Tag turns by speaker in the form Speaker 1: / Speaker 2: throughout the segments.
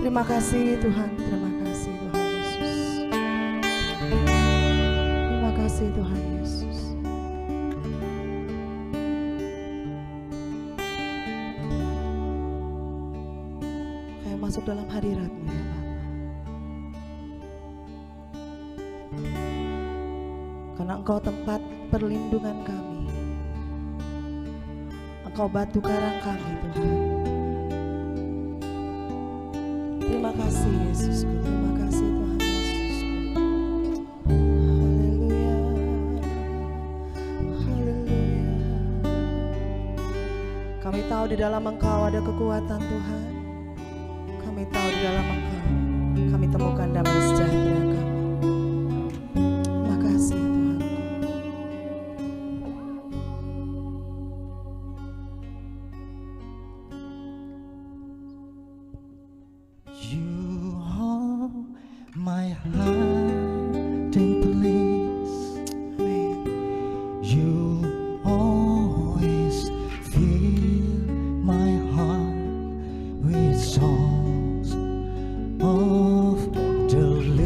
Speaker 1: Terima kasih Tuhan, terima kasih Tuhan Yesus. Terima kasih Tuhan Yesus. Kayak masuk dalam hadirat-Mu ya Bapa. Karena Engkau tempat perlindungan kami. Engkau batu karang kami Tuhan. Terima kasih Yesusku, terima kasih Tuhan Yesusku. Haleluya, haleluya. Kami tahu di dalam Engkau ada kekuatan Tuhan. Kami tahu di dalam Engkau kami temukan damai sejahtera kami. Terima kasih Tuhan.
Speaker 2: You are my hiding place. You always fill my heart with songs of deliverance.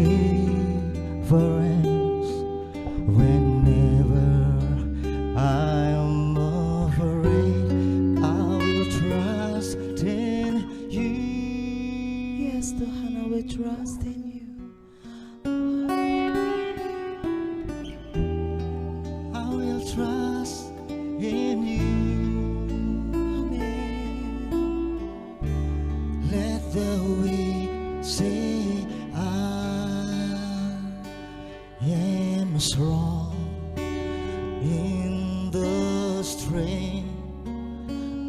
Speaker 2: Whenever I am afraid, I will trust in you.
Speaker 1: Yes Tuhan, I will trust in you.
Speaker 2: I will trust in you.
Speaker 1: Amen.
Speaker 2: Let the weak say I am strong in the strength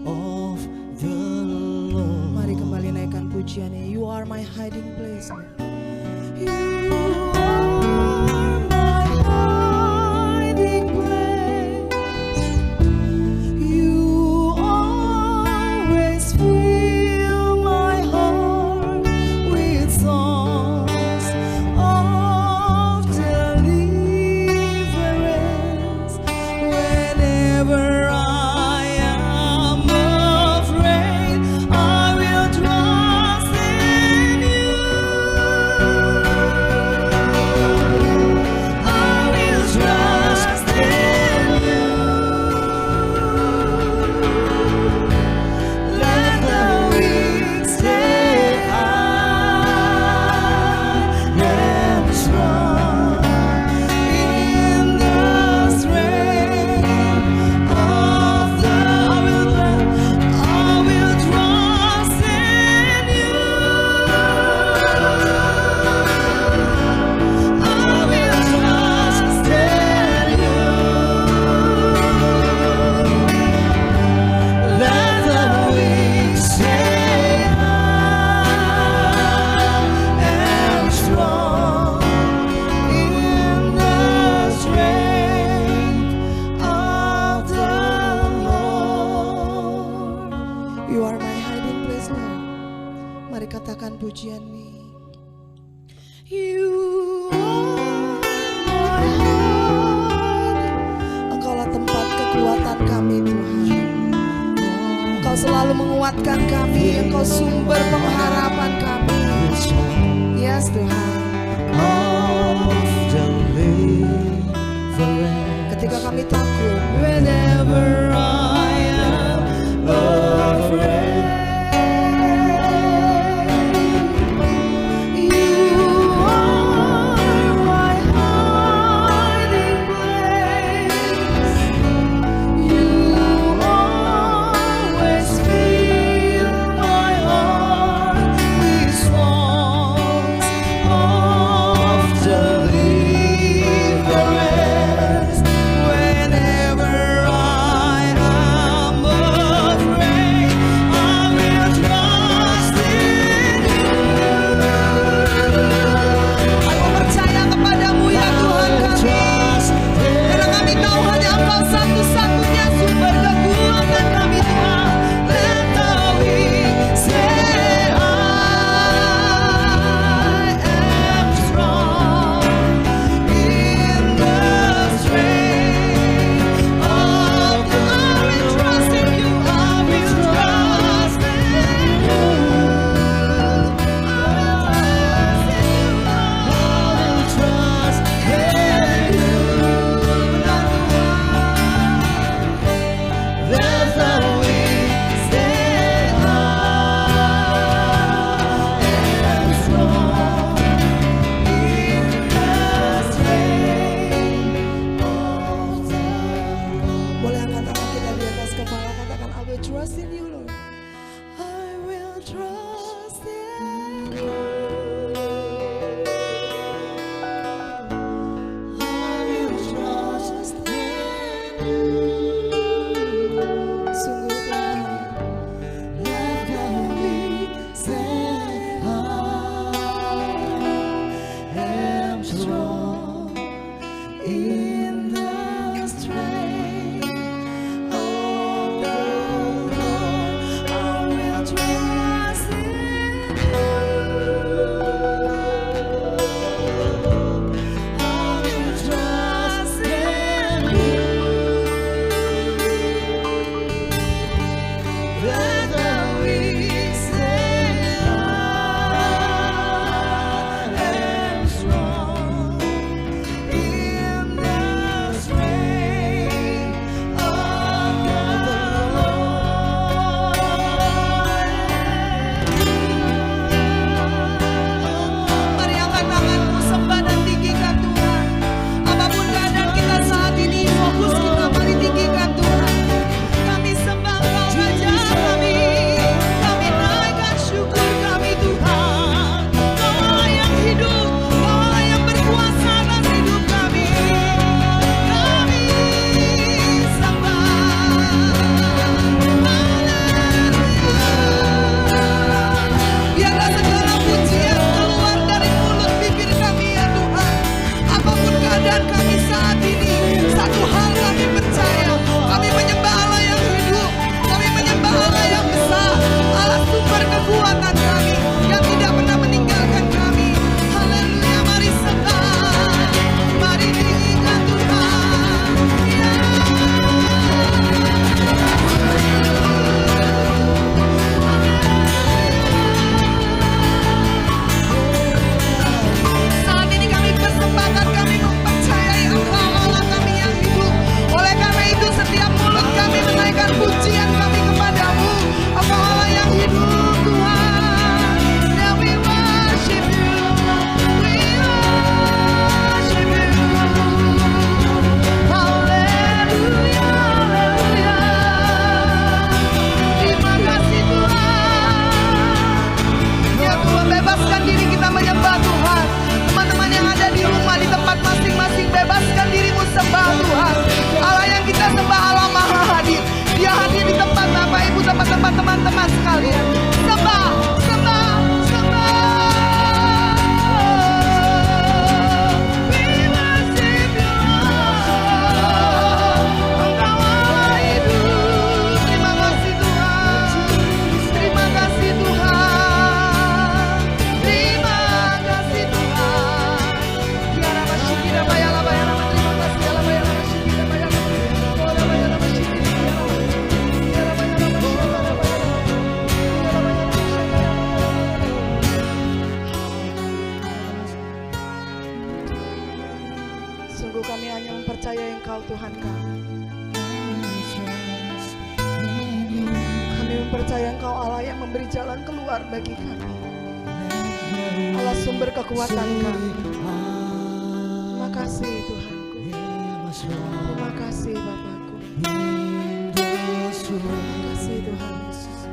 Speaker 2: of the Lord.
Speaker 1: Mari kembali naikkan pujiannya. You are my hiding place. You are my hiding place. You always fill my heart with songs of deliverance. Whenever I am afraid, I will trust in you. I will trust in you. Let the weak say I am strong in the strength of the Lord. I will trust in you. I will trust in you. Let the weak say I am strong in the strength of the Lord. You are my hiding place, Lord. Mari katakan pujian ini. You are my hiding. Engkaulah tempat kekuatan kami Tuhan. Engkau selalu menguatkan kami. Engkau sumber pengharapan kami. Yes Tuhan.
Speaker 2: Of deliverance.
Speaker 1: Ketika kami takut, whenever I am afraid, you are my hiding place. In the strength of the Lord, I will trust in you. I will trust in you. Let the weak say I am strong. In the strength of the Lord. Mari angkat tanganmu, sembah dan tinggikan Tuhan. Apapun keadaan kita saat ini, fokus kita mari tinggikan Tuhan. Kami sembah Engkau Raja kami. Kami naikkan syukur kami Tuhan. Kau Allah yang hidup, Kau Allah yang berkuasa atas hidup kami. Kami sembah. Haleluya. Biarlah segala pujian keluar dari mulut bibir kami ya Tuhan. Apapun keadaan kami saat ini, satu hal kami percaya, kami menyembah Allah yang hidup, kami menyembah Allah yang besar, Allah sumber kekuatan kami, yang tidak pernah meninggalkan kami. Haleluya, mari sembah, mari tinggikan Tuhan. Ya. Saat ini kami persembahkan, kami mempercayai Engkau Allah kami yang hidup. Oleh karena itu setiap mulut kami menaikkan pujian kami kepadamu. Engkau Allah yang hidup Tuhan. Now we worship you. We worship you. Haleluya, haleluya. Terima kasih Tuhan. Ya Tuhan, bebaskan diri kita menyembah Tuhan. Teman-teman yang ada di rumah, di tempat masing-masing, bebaskan dirimu sembah Tuhan. Allah yang kita sembah Allah Maha Hadir. Dia hadir di tempat Bapak Ibu, tempat-tempat teman-teman sekalian. Sembah, sembah, sembah. We worship you, Lord. Engkau Allah hidup. Terima kasih Tuhan. Terima kasih Tuhan. Terima kasih Tuhan. Ya Rabba Shikira Bayala Bayala. Terima kasih Allah Bayala Shikira Bayala. Oh Bayala Shikira Bayala. Ya Rabba Bayala Shikira Bayala. Sungguh kami hanya mempercayai Engkau Tuhan kami. Kami mempercayai Engkau Allah yang memberi jalan keluar bagi kami. Allah sumber kekuatan kami. Terima kasih Tuhanku. Terima kasih Bapakku. Terima kasih Tuhan Yesus.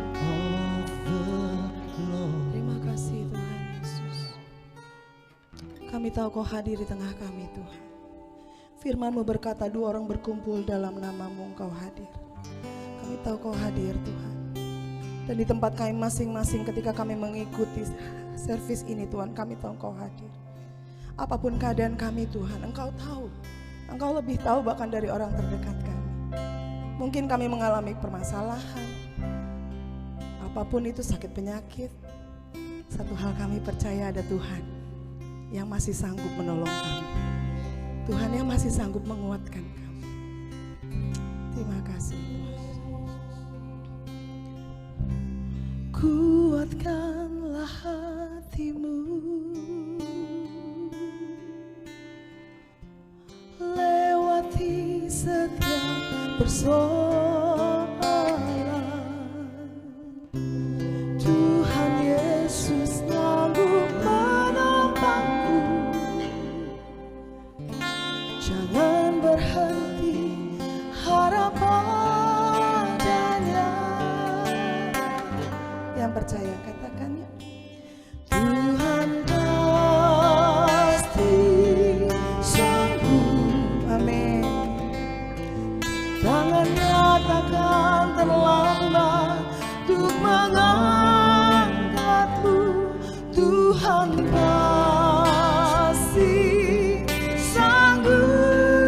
Speaker 1: Terima kasih Tuhan Yesus. Kami tahu Kau hadir di tengah kami Tuhan. Firman-Mu berkata 2 orang berkumpul dalam nama-Mu Engkau hadir. Kami tahu Kau hadir Tuhan. Dan di tempat kami masing-masing ketika kami mengikuti servis ini Tuhan, kami tahu Engkau hadir. Apapun keadaan kami Tuhan, Engkau tahu. Engkau lebih tahu bahkan dari orang terdekat kami. Mungkin kami mengalami permasalahan, apapun itu, sakit penyakit. Satu hal kami percaya, ada Tuhan yang masih sanggup menolong kami. Tuhan yang masih sanggup menguatkan kami. Terima kasih Tuhan. Kuatkanlah hatimu, lewati setiap persoalan. Tuhan Yesus sanggup menopangku. Jangan berhenti harap padanya. Yang percaya katakannya. Tuhan pasti sanggup. Amin. Tangannya takkan terlambat untuk mengangkatmu. Tuhan pasti sanggup.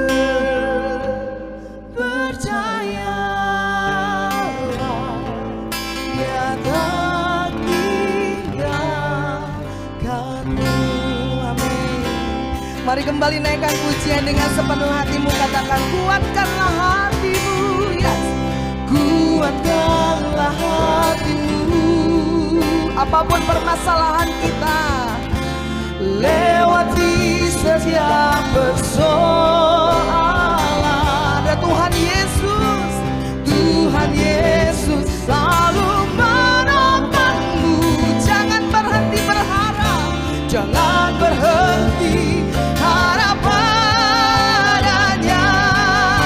Speaker 1: Mari kembali naikkan pujian dengan sepenuh hatimu. Katakan, kuatkanlah hatimu, yes. Kuatkanlah hatimu. Apapun permasalahan kita, lewati setiap persoalan. Ada Tuhan Yesus, Tuhan Yesus selalu menopangmu. Jangan berhenti berharap, jangan berhenti harap padanya.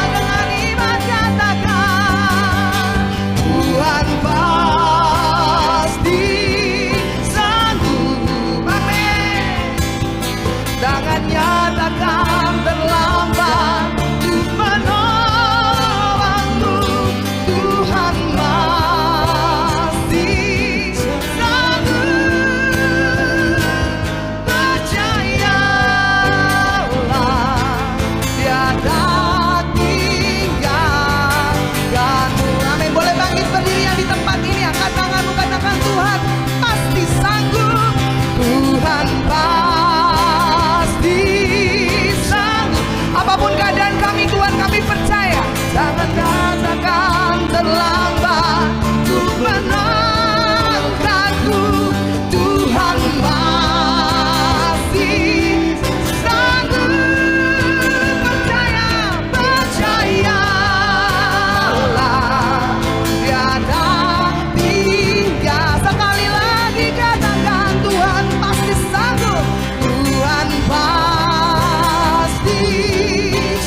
Speaker 1: Dengan iman katakan, Tuhan pasti sanggup. Amin. Tangannya takkan terlambat untuk menolongmu. Tuhan masih sanggup. Percayalah, Dia tak tinggalkanmu. Amin. Boleh bangkit berdiri yang di tempat ini, angkat tanganmu, katakan, Tuhan pasti sanggup. Tuhan pasti sanggup. Apapun keadaan kami, Tuhan, kami percaya. Jangan katakan terlambat untuk menolongkanku. Tuhan masih sanggup. Percayalah, Dia tak tinggal. Sekali lagi katakan, Tuhan pasti sanggup. Tuhan pasti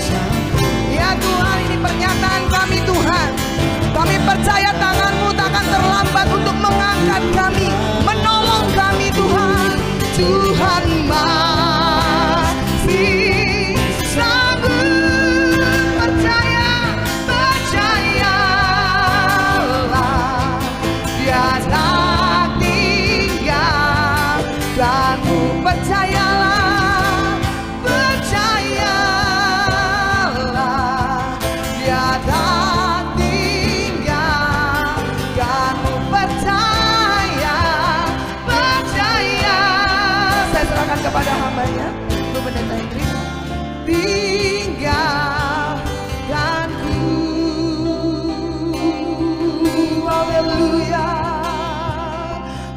Speaker 1: sanggup. Ya Tuhan, ini pernyataan kami, Tuhan. Kami percaya tangan-Mu takkan terlambat untuk mengangkat kami, menolong kami, Tuhan. Tuhan masih sanggup. Percayalah, Dia tak tinggalkanmu. Percayalah, Dia tak tinggalkanmu. Percaya. Saya serahkan kepada hamba-Nya, untuk pendeta Hendrik. Tinggalkanku. Haleluya.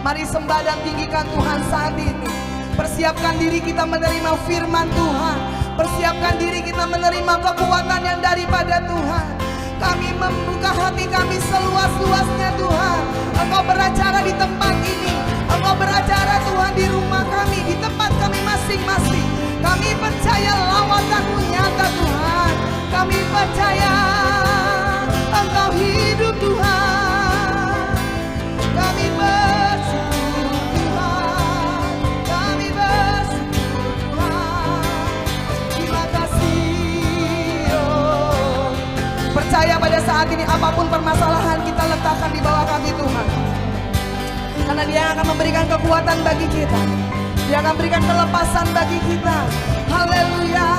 Speaker 1: Mari sembah dan tinggikan Tuhan saat ini. Persiapkan diri kita menerima firman Tuhan. Persiapkan diri kita menerima kekuatan yang daripada Tuhan. Kami membuka hati kami seluas-luasnya, Tuhan. Engkau beracara di tempat ini. Engkau beracara, Tuhan, di rumah kami, di tempat kami masing-masing. Kami percaya lawatan-Mu nyata, Tuhan. Kami percaya Engkau hidup, Tuhan. Kami bersyukur, Tuhan. Kami bersyukur, Tuhan. Terima kasih, oh. Percaya pada saat ini apapun permasalahan kita letakkan di bawah kami, Tuhan. Karena Dia akan memberikan kekuatan bagi kita. Dia akan berikan kelepasan bagi kita. Haleluya.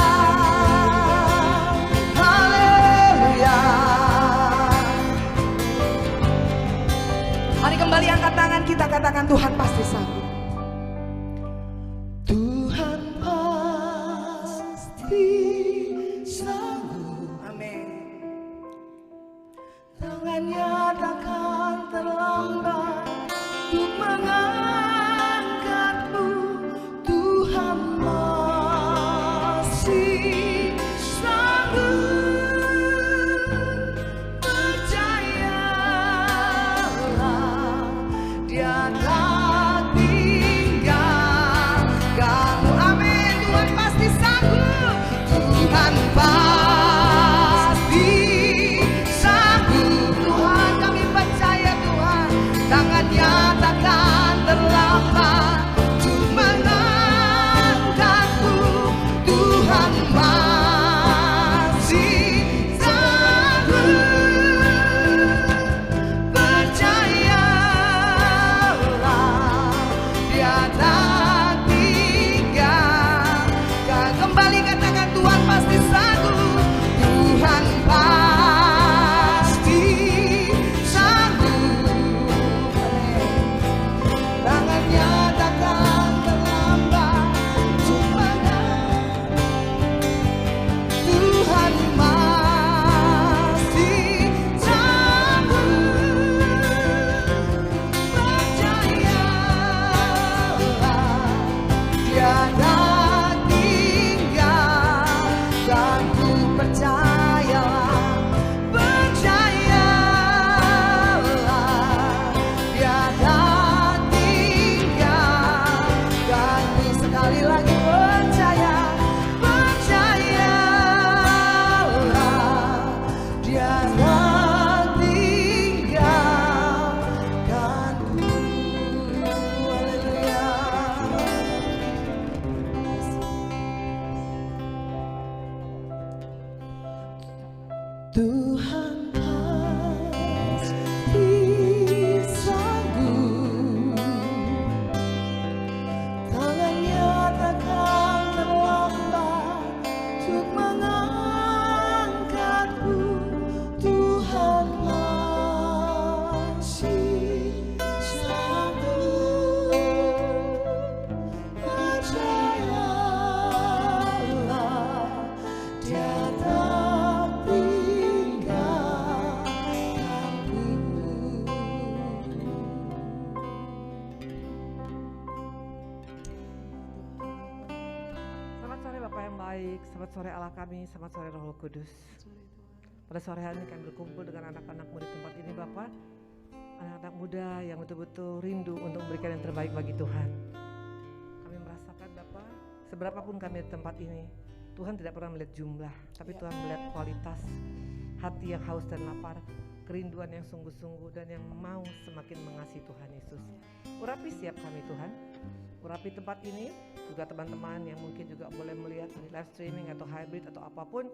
Speaker 1: Haleluya. Mari kembali angkat tangan kita, katakan, Tuhan pasti sanggup. Tuhan pasti sanggup. Amin. Tangannya takkan terlambat untuk mengangkatmu. Tuhan masih Tuhan pasti sanggup, tangannya takkan terlambat untuk mengangkatku. Tuhan masih sanggup, percayalah Dia tak tinggalkanku.
Speaker 3: Selamat sore Bapak yang baik, selamat sore Allah kami, selamat sore Roh Kudus. Pada sore hari ini kami berkumpul dengan anak-anakmu di tempat ini Bapak. Anak-anak muda yang betul-betul rindu untuk memberikan yang terbaik bagi Tuhan. Kami merasakan Bapak, seberapapun kami di tempat ini, Tuhan tidak pernah melihat jumlah, tapi Tuhan melihat kualitas hati yang haus dan lapar, kerinduan yang sungguh-sungguh dan yang mau semakin mengasihi Tuhan Yesus. Urapi siap kami Tuhan, urapi tempat ini, juga teman-teman yang mungkin juga boleh melihat di live streaming atau hybrid atau apapun,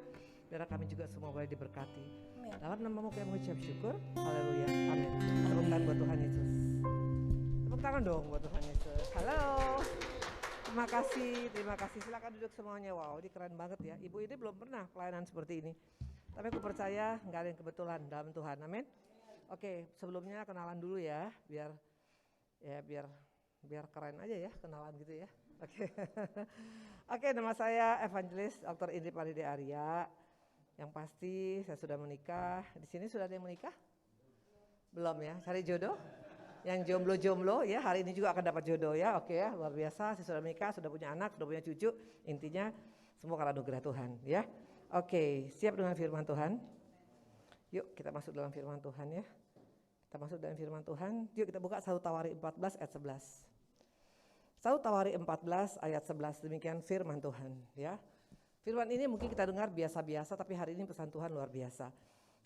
Speaker 3: biar kami juga semua boleh diberkati. Dalam namamu kami mengucap syukur, haleluya, amin. Tepuk tangan buat Tuhan Yesus. Tepuk tangan dong buat Tuhan Yesus. Halo. Terima kasih. Silakan duduk semuanya. Wow, ini keren banget ya. Ibu ini belum pernah pelayanan seperti ini. Tapi aku percaya nggak ada yang kebetulan dalam Tuhan. Amin. Oke, sebelumnya kenalan dulu ya, biar keren aja ya kenalan gitu ya. Oke. Oke, nama saya Evangelis Dr. Indri Paride Arya. Yang pasti saya sudah menikah. Di sini sudah ada yang menikah? Belum ya, cari jodoh? Yang jomblo-jomblo ya, hari ini juga akan dapat jodoh ya. Oke ya, luar biasa. Saya sudah menikah, sudah punya anak, sudah punya cucu. Intinya semua karena anugerah Tuhan ya. Oke, siap dengan firman Tuhan? Yuk kita masuk dalam firman Tuhan ya. Kita masuk dalam firman Tuhan. Yuk kita buka 1 Tawari 14 ayat 11. 1 Tawari 14 ayat 11, demikian firman Tuhan ya. Firman ini mungkin kita dengar biasa-biasa, tapi hari ini pesan Tuhan luar biasa.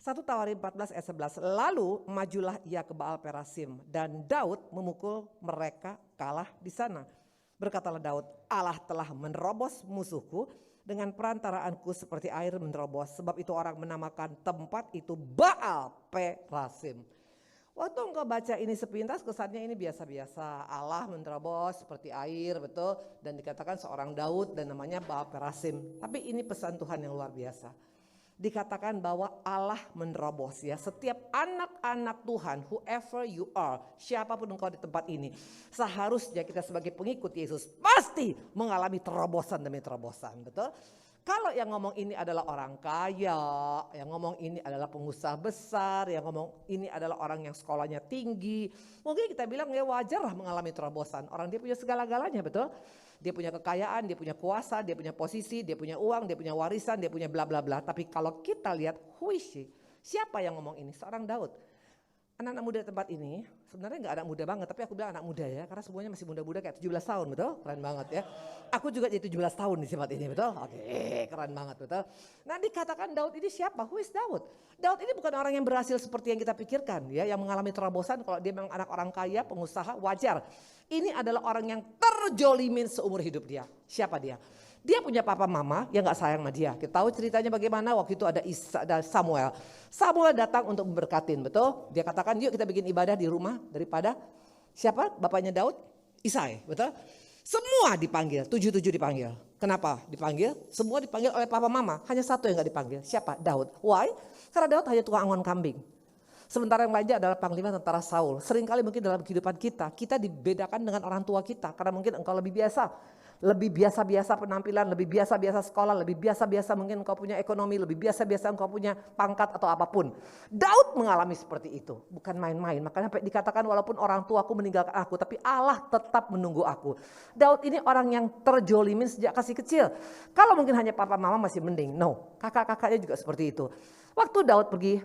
Speaker 3: 1 Tawari 14 ayat 11, lalu majulah ia ke Baal Perasim dan Daud memukul mereka kalah di sana. Berkatalah Daud, Allah telah menerobos musuhku dengan perantaraanku seperti air menerobos. Sebab itu orang menamakan tempat itu Baal Perasim. Waktu engkau baca ini sepintas kesannya ini biasa-biasa. Allah menerobos seperti air, betul. Dan dikatakan seorang Daud dan namanya Baal Perasim. Tapi ini pesan Tuhan yang luar biasa. Dikatakan bahwa Allah menerobos ya. Setiap anak-anak Tuhan, whoever you are, siapapun engkau di tempat ini. Seharusnya kita sebagai pengikut Yesus pasti mengalami terobosan demi terobosan, betul. Kalau yang ngomong ini adalah orang kaya, yang ngomong ini adalah pengusaha besar, yang ngomong ini adalah orang yang sekolahnya tinggi, mungkin kita bilang ya wajar lah mengalami terobosan. Orang dia punya segala-galanya, betul. Dia punya kekayaan, dia punya kuasa, dia punya posisi, dia punya uang, dia punya warisan, dia punya bla bla bla. Tapi kalau kita lihat who is she? Siapa yang ngomong ini? Seorang Daud. Anak-anak muda di tempat ini, sebenarnya gak anak muda banget, tapi aku bilang anak muda ya, karena semuanya masih muda-muda kayak 17 tahun, betul? Keren banget ya. Aku juga jadi 17 tahun di tempat ini, betul? Oke, keren banget, betul? Nah dikatakan Daud ini siapa? Who is Daud? Daud ini bukan orang yang berhasil seperti yang kita pikirkan ya, yang mengalami terobosan. Kalau dia memang anak orang kaya, pengusaha, wajar. Ini adalah orang yang terjolimin seumur hidup dia. Siapa dia? Dia punya papa mama yang gak sayang sama dia. Kita tahu ceritanya bagaimana waktu itu ada Samuel. Samuel datang untuk memberkatin, betul? Dia katakan yuk kita bikin ibadah di rumah daripada siapa? Bapaknya Daud? Isai, betul? Semua dipanggil, 7 dipanggil. Kenapa dipanggil? Semua dipanggil oleh papa mama. Hanya satu yang gak dipanggil. Siapa? Daud. Why? Karena Daud hanya tukang angon kambing. Sementara yang lainnya adalah panglima tentara Saul. Seringkali mungkin dalam kehidupan kita dibedakan dengan orang tua kita. Karena mungkin engkau lebih biasa penampilan, lebih biasa sekolah, lebih biasa mungkin engkau punya ekonomi, lebih biasa engkau punya pangkat atau apapun. Daud mengalami seperti itu, bukan main-main. Makanya dikatakan walaupun orang tuaku meninggalkan aku, tapi Allah tetap menunggu aku. Daud ini orang yang terjolimin sejak kasih kecil. Kalau mungkin hanya papa mama masih mending, no. Kakak-kakaknya juga seperti itu. Waktu Daud pergi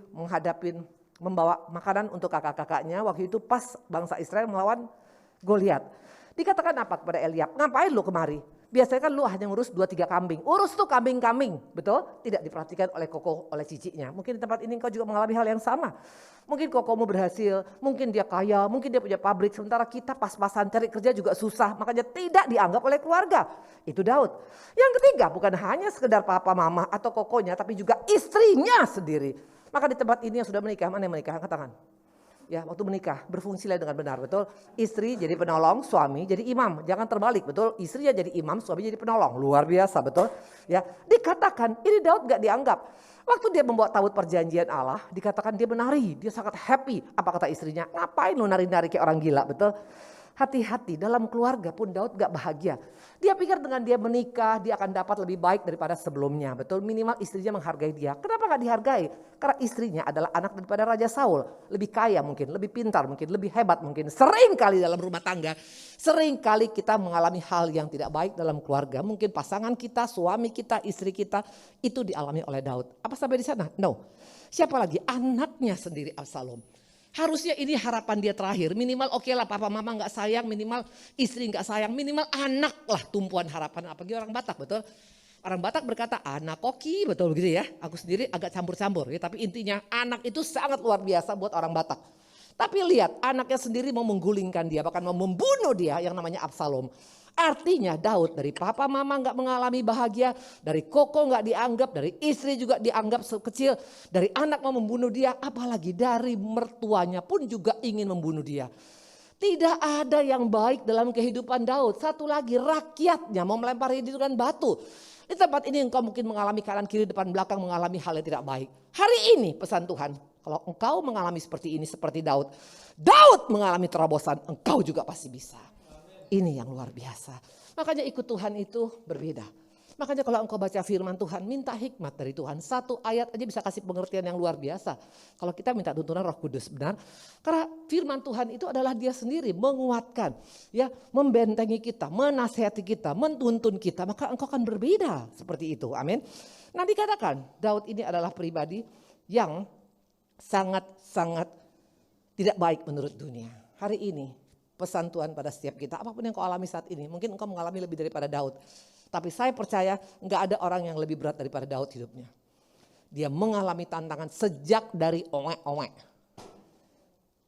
Speaker 3: membawa makanan untuk kakak-kakaknya, waktu itu pas bangsa Israel melawan Goliat. Dikatakan apa kepada Eliab? Ngapain lu kemari? Biasanya kan lu hanya ngurus 2-3 kambing. Urus tuh kambing-kambing, betul? Tidak diperhatikan oleh koko, oleh ciciknya. Mungkin di tempat ini kau juga mengalami hal yang sama. Mungkin kokomu berhasil, mungkin dia kaya, mungkin dia punya pabrik. Sementara kita pas-pasan cari kerja juga susah. Makanya tidak dianggap oleh keluarga. Itu Daud. Yang ketiga, bukan hanya sekedar papa mama atau kokonya, tapi juga istrinya sendiri. Maka di tempat ini yang sudah menikah, mana yang menikah? Angkat tangan. Ya, waktu menikah berfungsilah dengan benar, betul? Istri jadi penolong, suami jadi imam. Jangan terbalik, betul? Istrinya jadi imam, suami jadi penolong. Luar biasa, betul? Ya, dikatakan ini Daud gak dianggap. Waktu dia membawa tabut perjanjian Allah, dikatakan dia menari, dia sangat happy. Apa kata istrinya? Ngapain lu nari-nari kayak orang gila, betul? Hati-hati, dalam keluarga pun Daud gak bahagia. Dia pikir dengan dia menikah, dia akan dapat lebih baik daripada sebelumnya. Betul, minimal istrinya menghargai dia. Kenapa gak dihargai? Karena istrinya adalah anak daripada Raja Saul. Lebih kaya mungkin, lebih pintar mungkin, lebih hebat mungkin. Sering kali dalam rumah tangga, sering kali kita mengalami hal yang tidak baik dalam keluarga. Mungkin pasangan kita, suami kita, istri kita, itu dialami oleh Daud. Apa sampai di sana? No. Siapa lagi? Anaknya sendiri Absalom. Harusnya ini harapan dia terakhir. Minimal oke lah papa mama gak sayang, minimal istri gak sayang, minimal anak lah tumpuan harapan. Apalagi orang Batak, betul? Orang Batak berkata anak koki, betul begitu ya. Aku sendiri agak campur-campur ya, tapi intinya anak itu sangat luar biasa buat orang Batak. Tapi lihat anaknya sendiri mau menggulingkan dia, bahkan mau membunuh dia yang namanya Absalom. Artinya Daud dari papa mama gak mengalami bahagia, dari koko gak dianggap, dari istri juga dianggap kecil, dari anak mau membunuh dia, apalagi dari mertuanya pun juga ingin membunuh dia. Tidak ada yang baik dalam kehidupan Daud. Satu lagi rakyatnya mau melempari dia dengan batu. Di tempat ini engkau mungkin mengalami kanan kiri depan belakang mengalami hal yang tidak baik. Hari ini pesan Tuhan, kalau engkau mengalami seperti ini seperti Daud, Daud mengalami terobosan, engkau juga pasti bisa. Ini yang luar biasa. Makanya ikut Tuhan itu berbeda. Makanya kalau engkau baca firman Tuhan, minta hikmat dari Tuhan. Satu ayat aja bisa kasih pengertian yang luar biasa. Kalau kita minta tuntunan Roh Kudus, benar? Karena firman Tuhan itu adalah dia sendiri menguatkan, ya, membentengi kita, menasihati kita, menuntun kita. Maka engkau akan berbeda seperti itu. Amin. Nah dikatakan Daud ini adalah pribadi yang sangat-sangat tidak baik menurut dunia. Hari ini pesan Tuhan pada setiap kita, apapun yang kau alami saat ini, mungkin engkau mengalami lebih daripada Daud. Tapi saya percaya enggak ada orang yang lebih berat daripada Daud hidupnya. Dia mengalami tantangan sejak dari owek-owek.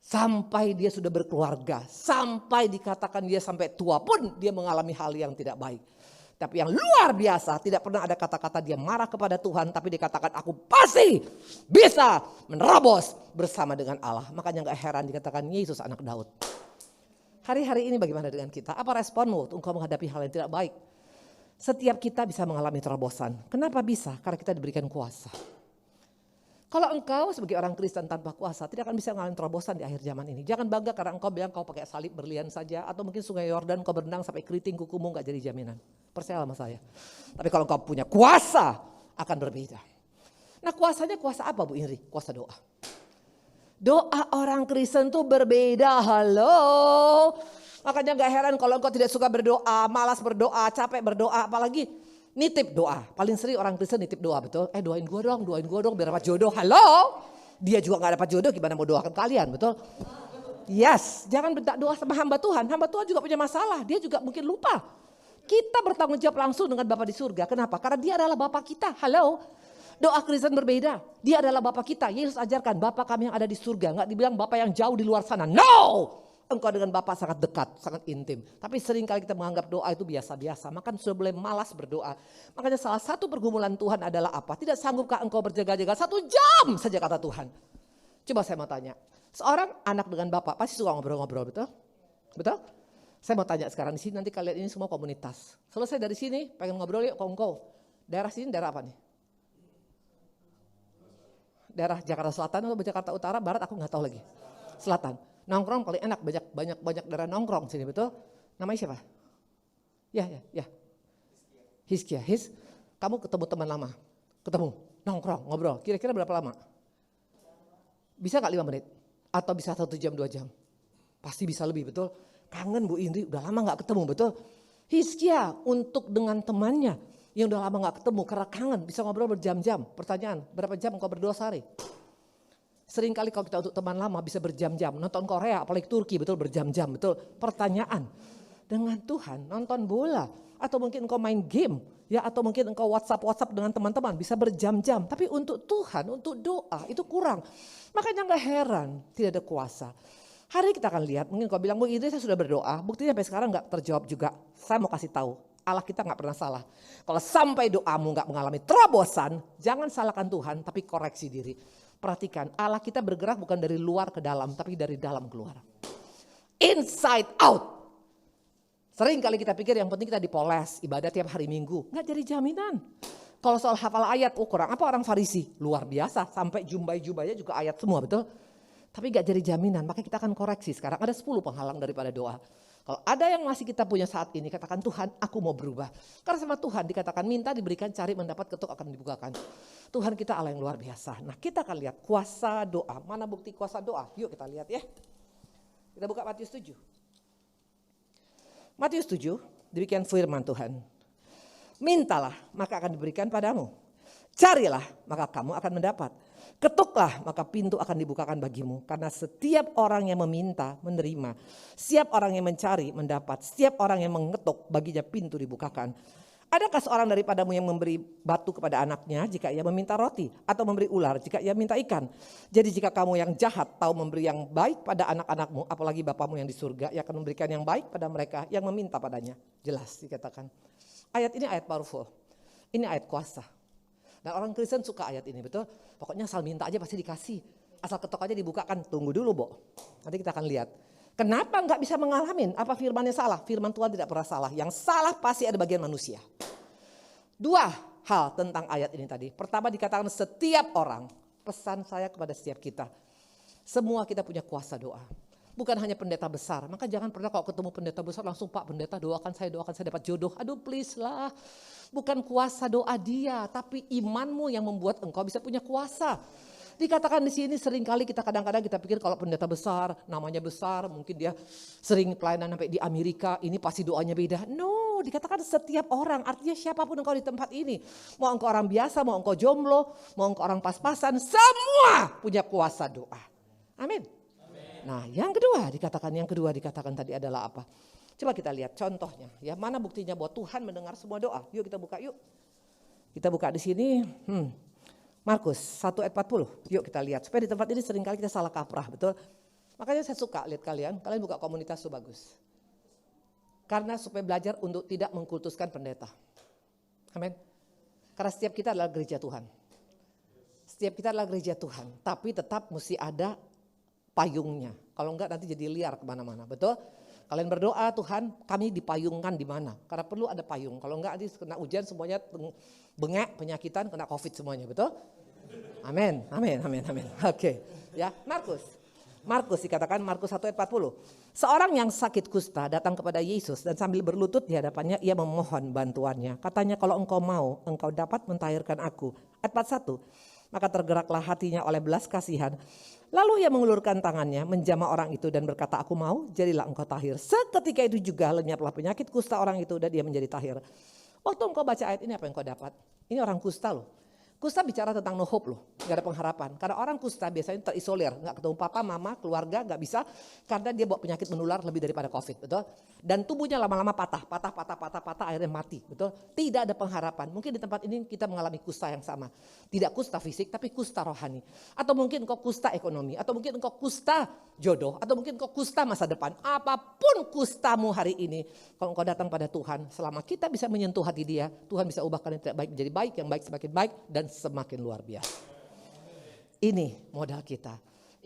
Speaker 3: Sampai dia sudah berkeluarga, sampai dikatakan dia sampai tua pun dia mengalami hal yang tidak baik. Tapi yang luar biasa, tidak pernah ada kata-kata dia marah kepada Tuhan, tapi dikatakan aku pasti bisa menerobos bersama dengan Allah. Makanya enggak heran dikatakan Yesus anak Daud. Hari-hari ini bagaimana dengan kita? Apa responmu untuk engkau menghadapi hal yang tidak baik? Setiap kita bisa mengalami terobosan. Kenapa bisa? Karena kita diberikan kuasa. Kalau engkau sebagai orang Kristen tanpa kuasa tidak akan bisa mengalami terobosan di akhir zaman ini. Jangan bangga karena engkau bilang kau pakai salib berlian saja. Atau mungkin sungai Yordan kau berenang sampai keriting kukumu gak jadi jaminan. Percaya sama saya. Tapi kalau engkau punya kuasa akan berbeda. Nah kuasanya kuasa apa Bu Indri? Kuasa doa. Doa orang Kristen tuh berbeda, halo. Makanya gak heran kalau engkau tidak suka berdoa, malas berdoa, capek berdoa, apalagi nitip doa. Paling sering orang Kristen nitip doa, betul? Doain gue dong biar dapat jodoh, halo. Dia juga gak dapat jodoh, gimana mau doakan kalian, betul? Yes, jangan minta doa sama hamba Tuhan juga punya masalah, dia juga mungkin lupa. Kita bertanggung jawab langsung dengan Bapa di surga, kenapa? Karena dia adalah Bapa kita, halo. Doa Kristen berbeda. Dia adalah Bapa kita. Yesus ajarkan Bapa kami yang ada di surga. Enggak dibilang Bapa yang jauh di luar sana. No! Engkau dengan Bapa sangat dekat, sangat intim. Tapi seringkali kita menganggap doa itu biasa-biasa. Maka sudah boleh malas berdoa. Makanya salah satu pergumulan Tuhan adalah apa? Tidak sanggupkah engkau berjaga-jaga 1 jam saja kata Tuhan. Coba saya mau tanya. Seorang anak dengan Bapa pasti suka ngobrol-ngobrol, betul? Betul? Saya mau tanya sekarang di sini, nanti kalian ini semua komunitas. Selesai dari sini pengen ngobrol yuk ke engkau. Daerah sini daerah apa nih? Daerah Jakarta Selatan atau Jakarta Utara, Barat aku nggak tahu lagi. Selatan. Nongkrong paling enak, banyak daerah nongkrong sini, betul? Namanya siapa? Ya. Hizkia. Kamu ketemu teman lama, nongkrong, ngobrol. Kira-kira berapa lama? Bisa nggak 5 menit? Atau bisa 1 jam, 2 jam? Pasti bisa lebih, betul? Kangen Bu Indri, udah lama nggak ketemu, betul? Hizkia untuk dengan temannya yang udah lama gak ketemu karena kangen bisa ngobrol berjam-jam. Pertanyaan, berapa jam engkau berdoa sehari? Sering kali kalau kita untuk teman lama bisa berjam-jam. Nonton Korea apalagi Turki betul berjam-jam betul. Pertanyaan, dengan Tuhan nonton bola atau mungkin engkau main game, ya, atau mungkin engkau WhatsApp dengan teman-teman bisa berjam-jam. Tapi untuk Tuhan, untuk doa itu kurang. Makanya nggak heran tidak ada kuasa. Hari ini kita akan lihat, mungkin kau bilang, Bu Idris saya sudah berdoa, buktinya sampai sekarang nggak terjawab juga. Saya mau kasih tahu, Allah kita nggak pernah salah. Kalau sampai doamu nggak mengalami terobosan, jangan salahkan Tuhan, tapi koreksi diri. Perhatikan, Allah kita bergerak bukan dari luar ke dalam, tapi dari dalam keluar. Inside out. Sering kali kita pikir yang penting kita dipoles, ibadah tiap hari Minggu. Nggak jadi jaminan. Kalau soal hafal ayat, kurang apa orang Farisi? Luar biasa, sampai jumbai-jumbaynya juga ayat semua, betul? Tapi nggak jadi jaminan, makanya kita akan koreksi. Sekarang ada 10 penghalang daripada doa. Kalau ada yang masih kita punya saat ini, katakan Tuhan aku mau berubah. Karena sama Tuhan dikatakan minta diberikan, cari mendapat, ketuk akan dibukakan. Tuhan kita Allah yang luar biasa. Nah kita akan lihat kuasa doa. Mana bukti kuasa doa? Yuk kita lihat ya. Kita buka Matius 7. Matius 7, demikian firman Tuhan. Mintalah maka akan diberikan padamu. Carilah maka kamu akan mendapat. Ketuklah maka pintu akan dibukakan bagimu. Karena setiap orang yang meminta menerima. Setiap orang yang mencari mendapat. Setiap orang yang mengetuk baginya pintu dibukakan. Adakah seorang daripadamu yang memberi batu kepada anaknya jika ia meminta roti? Atau memberi ular jika ia minta ikan? Jadi jika kamu yang jahat tahu memberi yang baik pada anak-anakmu, apalagi Bapamu yang di surga, ia akan memberikan yang baik pada mereka yang meminta padanya. Jelas dikatakan. Ayat ini ayat powerful. Ini ayat kuasa. Dan orang Kristen suka ayat ini, betul? Pokoknya asal minta aja pasti dikasih. Asal ketok aja dibukakan. Tunggu dulu, Bo. Nanti kita akan lihat. Kenapa enggak bisa mengalami? Apa firmannya salah? Firman Tuhan tidak pernah salah. Yang salah pasti ada bagian manusia. 2 hal tentang ayat ini tadi. Pertama dikatakan setiap orang. Pesan saya kepada setiap kita. Semua kita punya kuasa doa. Bukan hanya pendeta besar. Maka jangan pernah kalau ketemu pendeta besar langsung Pak pendeta doakan saya dapat jodoh. Aduh please lah. Bukan kuasa doa dia. Tapi imanmu yang membuat engkau bisa punya kuasa. Dikatakan di sini seringkali kita kadang-kadang kita pikir kalau pendeta besar, namanya besar, mungkin dia sering pelayanan sampai di Amerika, ini pasti doanya beda. No, dikatakan setiap orang, artinya siapapun engkau di tempat ini. Mau engkau orang biasa, mau engkau jomblo, mau engkau orang pas-pasan, semua punya kuasa doa. Amin. Nah yang kedua dikatakan tadi adalah apa? Coba kita lihat contohnya. Ya mana buktinya bahwa Tuhan mendengar semua doa. Yuk kita buka yuk. Kita buka di sini. Markus 1 ayat 40. Yuk kita lihat. Supaya di tempat ini seringkali kita salah kaprah, betul? Makanya saya suka lihat kalian buka komunitas itu bagus. Karena supaya belajar untuk tidak mengkultuskan pendeta. Amin. Karena setiap kita adalah gereja Tuhan. Setiap kita adalah gereja Tuhan. Tapi tetap mesti ada payungnya. Kalau enggak nanti jadi liar kemana-mana, betul? Kalian berdoa Tuhan kami dipayungkan di mana? Karena perlu ada payung. Kalau enggak nanti kena hujan semuanya bengek, penyakitan, kena COVID semuanya, betul? Amin. Oke. Ya, Markus dikatakan Markus 1 ayat 40. Seorang yang sakit kusta datang kepada Yesus dan sambil berlutut di hadapannya ia memohon bantuannya. Katanya kalau engkau mau, engkau dapat mentahirkan aku. Ayat 41. Maka tergeraklah hatinya oleh belas kasihan. Lalu ia mengulurkan tangannya, menjamah orang itu dan berkata, aku mau, jadilah engkau tahir. Seketika itu juga lenyaplah penyakit kusta orang itu dan dia menjadi tahir. Waktu engkau baca ayat ini apa yang kau dapat? Ini orang kusta loh. Kusta bicara tentang no hope loh, gak ada pengharapan. Karena orang kusta biasanya terisolir, gak ketemu papa, mama, keluarga, gak bisa. Karena dia bawa penyakit menular lebih daripada COVID, betul? Dan tubuhnya lama-lama patah, akhirnya mati, betul? Tidak ada pengharapan. Mungkin di tempat ini kita mengalami kusta yang sama. Tidak kusta fisik, tapi kusta rohani. Atau mungkin engkau kusta ekonomi, atau mungkin engkau kusta jodoh, atau mungkin engkau kusta masa depan. Apapun kustamu hari ini, kalau engkau datang pada Tuhan, selama kita bisa menyentuh hati dia, Tuhan bisa ubahkan yang tidak baik menjadi baik, yang baik semakin baik, dan semakin luar biasa. Ini modal kita.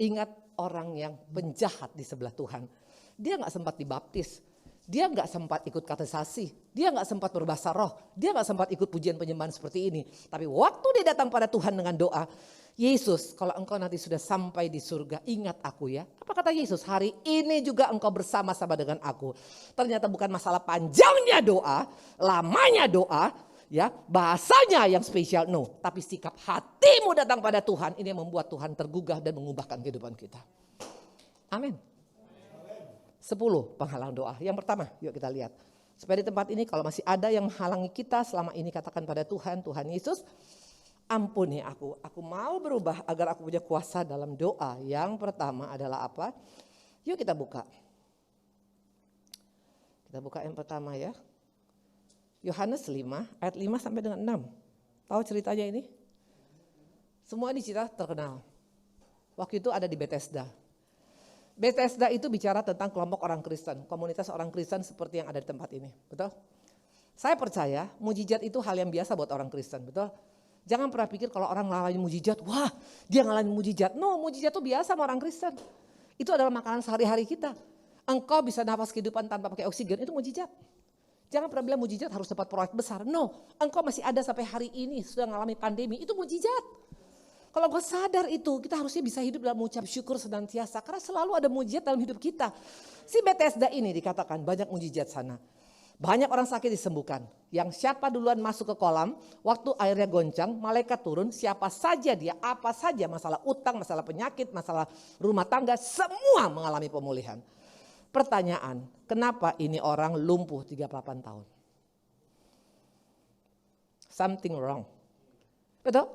Speaker 3: Ingat orang yang penjahat di sebelah Tuhan. Dia gak sempat dibaptis. Dia gak sempat ikut katekisasi. Dia gak sempat berbahasa roh. Dia gak sempat ikut pujian penyembahan seperti ini. Tapi waktu dia datang pada Tuhan dengan doa. Yesus, kalau engkau nanti sudah sampai di surga, ingat aku ya. Apa kata Yesus? Hari ini juga engkau bersama-sama dengan aku. Ternyata bukan masalah panjangnya doa, lamanya doa, ya, bahasanya yang spesial, no. Tapi sikap hatimu datang pada Tuhan, ini yang membuat Tuhan tergugah dan mengubahkan kehidupan kita. Amin. 10 penghalang doa. Yang pertama, yuk kita lihat. Supaya di tempat ini kalau masih ada yang menghalangi kita selama ini, katakan pada Tuhan, Tuhan Yesus, ampuni aku. Aku mau berubah agar aku punya kuasa dalam doa. Yang pertama adalah apa? Yuk kita buka. Kita buka yang pertama ya. Yohanes 5 ayat 5 sampai dengan 6. Tahu ceritanya ini? Semua ini cerita terkenal. Waktu itu ada di Bethesda. Bethesda itu bicara tentang kelompok orang Kristen, komunitas orang Kristen seperti yang ada di tempat ini. Betul? Saya percaya mujizat itu hal yang biasa buat orang Kristen, betul? Jangan pernah pikir kalau orang ngalamin mujizat, wah dia ngalamin mujizat. No, mujizat itu biasa sama orang Kristen. Itu adalah makanan sehari-hari kita. Engkau bisa nafas kehidupan tanpa pakai oksigen, itu mujizat. Jangan pernah bilang mujizat harus dapat proyek besar. No, engkau masih ada sampai hari ini sudah mengalami pandemi, itu mujizat. Kalau engkau sadar itu, kita harusnya bisa hidup dalam mengucap syukur senantiasa. Karena selalu ada mujizat dalam hidup kita. Si Bethesda ini dikatakan banyak mujizat sana. Banyak orang sakit disembuhkan. Yang siapa duluan masuk ke kolam, waktu airnya goncang, malaikat turun, siapa saja dia, apa saja masalah utang, masalah penyakit, masalah rumah tangga, semua mengalami pemulihan. Pertanyaan, kenapa ini orang lumpuh 38 tahun? Something wrong. Betul?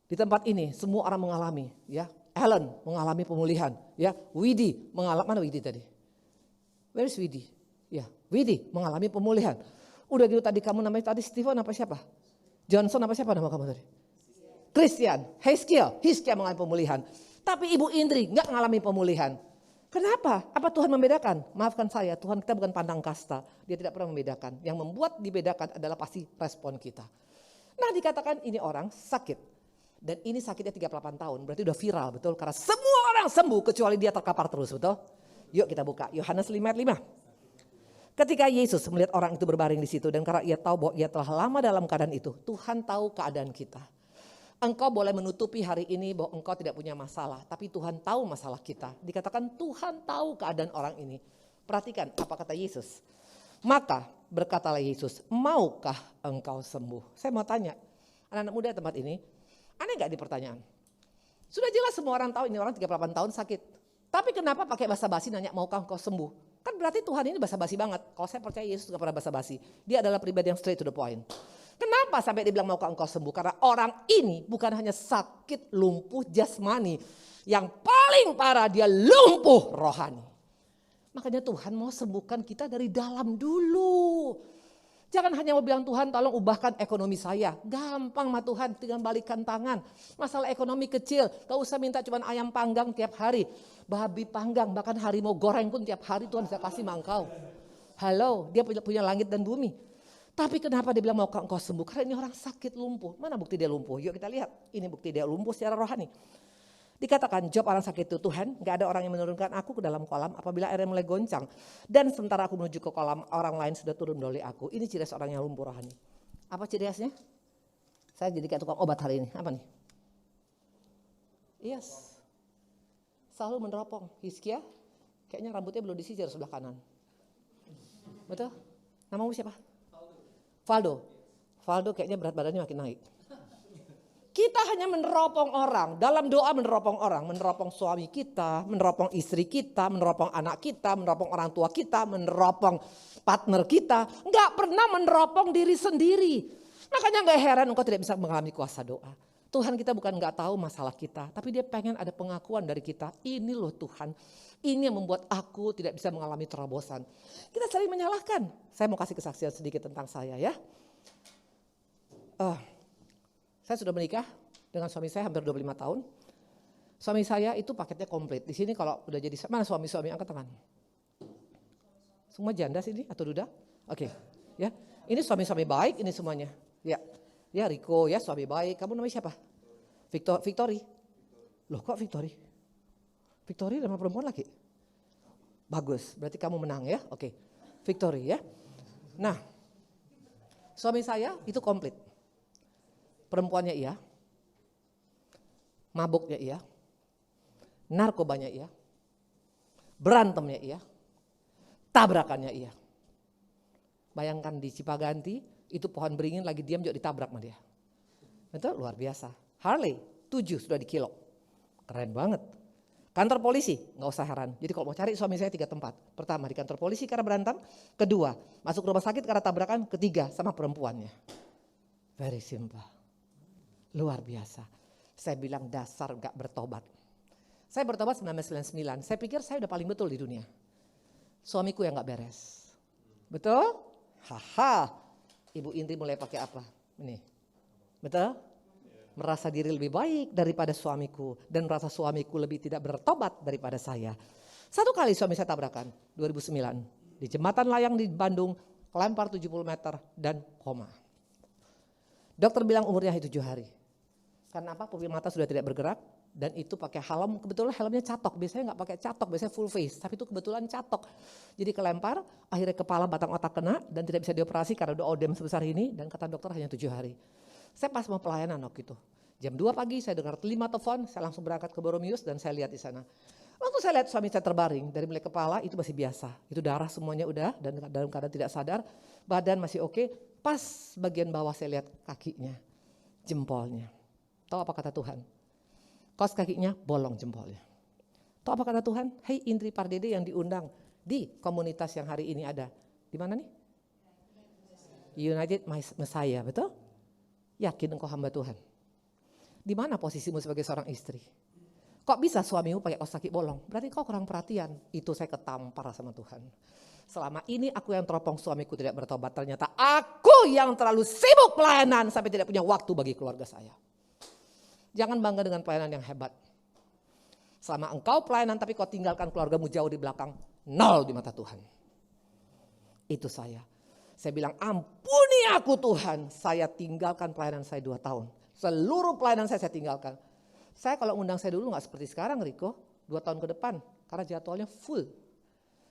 Speaker 3: Di tempat ini semua orang mengalami, ya. Ellen mengalami pemulihan, ya. Widi mengalami, mana Widi tadi? Where is Widi? Ya, Widi mengalami pemulihan. Udah gitu tadi kamu namanya tadi Stephen apa siapa? Johnson apa siapa nama kamu tadi? Christian, Hiskia mengalami pemulihan. Tapi Ibu Indri nggak mengalami pemulihan. Kenapa? Apa Tuhan membedakan? Maafkan saya, Tuhan kita bukan pandang kasta. Dia tidak pernah membedakan. Yang membuat dibedakan adalah pasti respon kita. Nah dikatakan ini orang sakit. Dan ini sakitnya 38 tahun, berarti udah viral betul. Karena semua orang sembuh kecuali dia terkapar terus, betul? Yuk kita buka, Yohanes 5 ayat 5. Ketika Yesus melihat orang itu berbaring di situ dan karena ia tahu bahwa ia telah lama dalam keadaan itu, Tuhan tahu keadaan kita. Engkau boleh menutupi hari ini bahwa engkau tidak punya masalah, tapi Tuhan tahu masalah kita. Dikatakan Tuhan tahu keadaan orang ini. Perhatikan apa kata Yesus. Maka berkatalah Yesus, maukah engkau sembuh? Saya mau tanya, anak-anak muda tempat ini, aneh gak di pertanyaan? Sudah jelas semua orang tahu ini orang 38 tahun sakit. Tapi kenapa pakai basa-basi nanya maukah engkau sembuh? Kan berarti Tuhan ini basa-basi banget. Kalau saya percaya Yesus gak pernah basa-basi. Dia adalah pribadi yang straight to the point. Kenapa sampai dia bilang maukah engkau sembuh? Karena orang ini bukan hanya sakit lumpuh jasmani. Yang paling parah dia lumpuh rohani. Makanya Tuhan mau sembuhkan kita dari dalam dulu. Jangan hanya mau bilang Tuhan tolong ubahkan ekonomi saya. Gampang mah Tuhan, tinggal balikan tangan. Masalah ekonomi kecil, gak usah minta cuma ayam panggang tiap hari. Babi panggang, bahkan harimau goreng pun tiap hari Tuhan bisa kasih mangkau. Halo, dia punya langit dan bumi. Tapi kenapa dia bilang mau engkau sembuh? Karena ini orang sakit lumpuh. Mana bukti dia lumpuh? Yuk kita lihat, ini bukti dia lumpuh secara rohani. Dikatakan jawab orang sakit itu, Tuhan gak ada orang yang menurunkan aku ke dalam kolam apabila airnya mulai goncang. Dan sementara aku menuju ke kolam, orang lain sudah turun dari aku. Ini ciri khas orang yang lumpuh rohani. Apa ciri khasnya? Saya jadi kayak tukang obat hari ini. Apa nih? Yes. Selalu meneropong. Hiskia, kayaknya rambutnya belum disisir sebelah kanan. Betul? Namamu siapa? Valdo. Valdo kayaknya berat badannya makin naik. Kita hanya meneropong orang, dalam doa meneropong orang, meneropong suami kita, meneropong istri kita, meneropong anak kita, meneropong orang tua kita, meneropong partner kita. Enggak pernah meneropong diri sendiri. Makanya enggak heran engkau tidak bisa mengalami kuasa doa. Tuhan kita bukan enggak tahu masalah kita, tapi dia pengen ada pengakuan dari kita. Ini loh Tuhan, ini yang membuat aku tidak bisa mengalami terobosan. Kita sering menyalahkan. Saya mau kasih kesaksian sedikit tentang saya ya. Saya sudah menikah dengan suami saya hampir 25 tahun. Suami saya itu paketnya komplit. Di sini kalau udah jadi, mana suami-suami angkat tangan? Semua janda sini atau duda? Oke, ya. Ini suami-suami baik ini semuanya. Ya. Ya Riko ya suami baik. Kamu namanya siapa? Victory. Loh kok Victory? Victory nama perempuan lagi? Bagus, berarti kamu menang ya. Oke. Victory ya. Nah, suami saya itu komplit. Perempuannya iya, mabuknya iya, narkobanya iya, berantemnya iya, tabrakannya iya. Bayangkan di Cipaganti itu pohon beringin lagi diam juga ditabrak sama dia. Itu luar biasa. Harley 7 sudah di kilo, keren banget. Kantor polisi nggak usah heran. Jadi kalau mau cari suami saya 3 tempat. Pertama di kantor polisi karena berantem, kedua masuk rumah sakit karena tabrakan, ketiga sama perempuannya. Very simple. Luar biasa. Saya bilang dasar gak bertobat. Saya bertobat 1999. Saya pikir saya udah paling betul di dunia. Suamiku yang gak beres. Betul? Haha. Ibu Indri mulai pakai apa? Ini, betul? Merasa diri lebih baik daripada suamiku dan merasa suamiku lebih tidak bertobat daripada saya. Satu kali suami saya tabrakan, 2009. Di jembatan layang di Bandung, kelempar 70 meter dan koma. Dokter bilang umurnya 7 hari. Karena apa? Pupil mata sudah tidak bergerak. Dan itu pakai helm, kebetulan helmnya catok. Biasanya nggak pakai catok, biasanya full face. Tapi itu kebetulan catok. Jadi kelempar, akhirnya kepala batang otak kena dan tidak bisa dioperasi karena udah odem sebesar ini. Dan kata dokter hanya 7 hari. Saya pas mau pelayanan waktu itu. Jam 2 pagi saya dengar 5 telepon, saya langsung berangkat ke Boromius dan saya lihat di sana. Waktu saya lihat suami saya terbaring, dari mulai kepala itu masih biasa. Itu darah semuanya udah dan dalam keadaan tidak sadar. Badan masih oke. Pas bagian bawah saya lihat kakinya, jempolnya. Tahu apa kata Tuhan? Kaos kakinya bolong jempolnya. Tahu apa kata Tuhan? Hei Indri Pardede yang diundang di komunitas yang hari ini ada. Di mana nih? United Messiah, betul? Yakin engkau hamba Tuhan. Di mana posisimu sebagai seorang istri? Kok bisa suamimu pakai kaos kaki bolong? Berarti kau kurang perhatian. Itu saya ketampar sama Tuhan. Selama ini aku yang teropong suamiku tidak bertobat. Ternyata aku yang terlalu sibuk pelayanan sampai tidak punya waktu bagi keluarga saya. Jangan bangga dengan pelayanan yang hebat. Selama engkau pelayanan tapi kau tinggalkan keluargamu jauh di belakang, nol di mata Tuhan. Itu saya. Saya bilang ampuni aku Tuhan. Saya tinggalkan pelayanan saya 2 tahun. Seluruh pelayanan saya tinggalkan. Saya kalau undang saya dulu gak seperti sekarang Riko. 2 tahun ke depan. Karena jadwalnya full.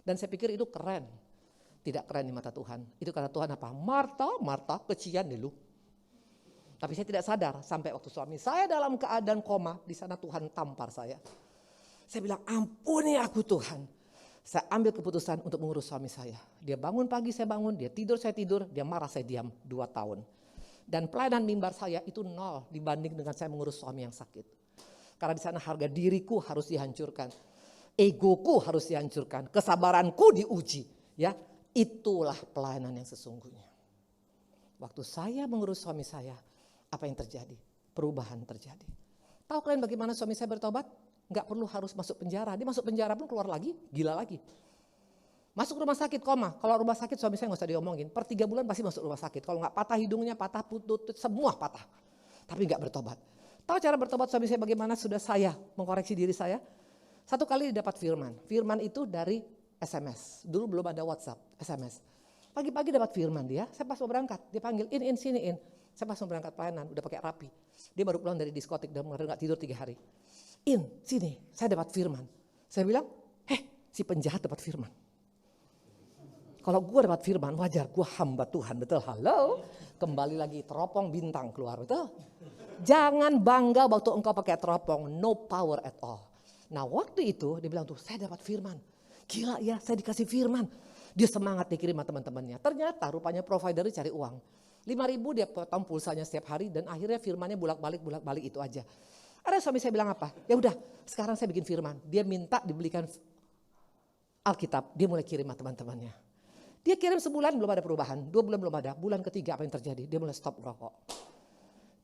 Speaker 3: Dan saya pikir itu keren. Tidak keren di mata Tuhan. Itu kata Tuhan apa? Marta, kecian dulu. Tapi saya tidak sadar sampai waktu suami saya dalam keadaan koma, di sana Tuhan tampar saya. Saya bilang ampuni aku Tuhan. Saya ambil keputusan untuk mengurus suami saya. Dia bangun pagi saya bangun, dia tidur saya tidur, dia marah saya diam 2 tahun. Dan pelayanan mimbar saya itu 0 dibanding dengan saya mengurus suami yang sakit. Karena di sana harga diriku harus dihancurkan. Egoku harus dihancurkan, kesabaranku diuji. Ya, itulah pelayanan yang sesungguhnya. Waktu saya mengurus suami saya, apa yang terjadi? Perubahan terjadi. Tahu kalian bagaimana suami saya bertobat? Gak perlu harus masuk penjara. Dia masuk penjara pun keluar lagi, gila lagi. Masuk rumah sakit koma. Kalau rumah sakit suami saya gak usah diomongin. Per 3 bulan pasti masuk rumah sakit. Kalau gak patah hidungnya, patah putut, semua patah. Tapi gak bertobat. Tahu cara bertobat suami saya bagaimana? Sudah saya mengkoreksi diri saya. Satu kali dapat firman. Firman itu dari SMS. Dulu belum ada WhatsApp, SMS. Pagi-pagi dapat firman dia. Saya pas mau berangkat, dia panggil in sini in. Saya pas mau berangkat pelayanan, udah pakai rapi. Dia baru pulang dari diskotik dan gak tidur 3 hari. In, sini, saya dapat firman. Saya bilang, si penjahat dapat firman. Kalau gue dapat firman, wajar, gue hamba Tuhan, betul? Halo, kembali lagi teropong bintang keluar, betul? Jangan bangga waktu engkau pakai teropong, no power at all. Nah waktu itu dia bilang tuh, saya dapat firman. Gila ya, saya dikasih firman. Dia semangat dikirim sama teman-temannya. Ternyata rupanya providernya cari uang. 5.000 dia potong pulsanya setiap hari dan akhirnya firmannya bolak-balik itu aja. Ada suami saya bilang apa? Ya udah, sekarang saya bikin firman. Dia minta dibelikan Alkitab, dia mulai kirim sama teman-temannya. Dia kirim sebulan belum ada perubahan, 2 bulan belum ada. Bulan ketiga apa yang terjadi? Dia mulai stop merokok.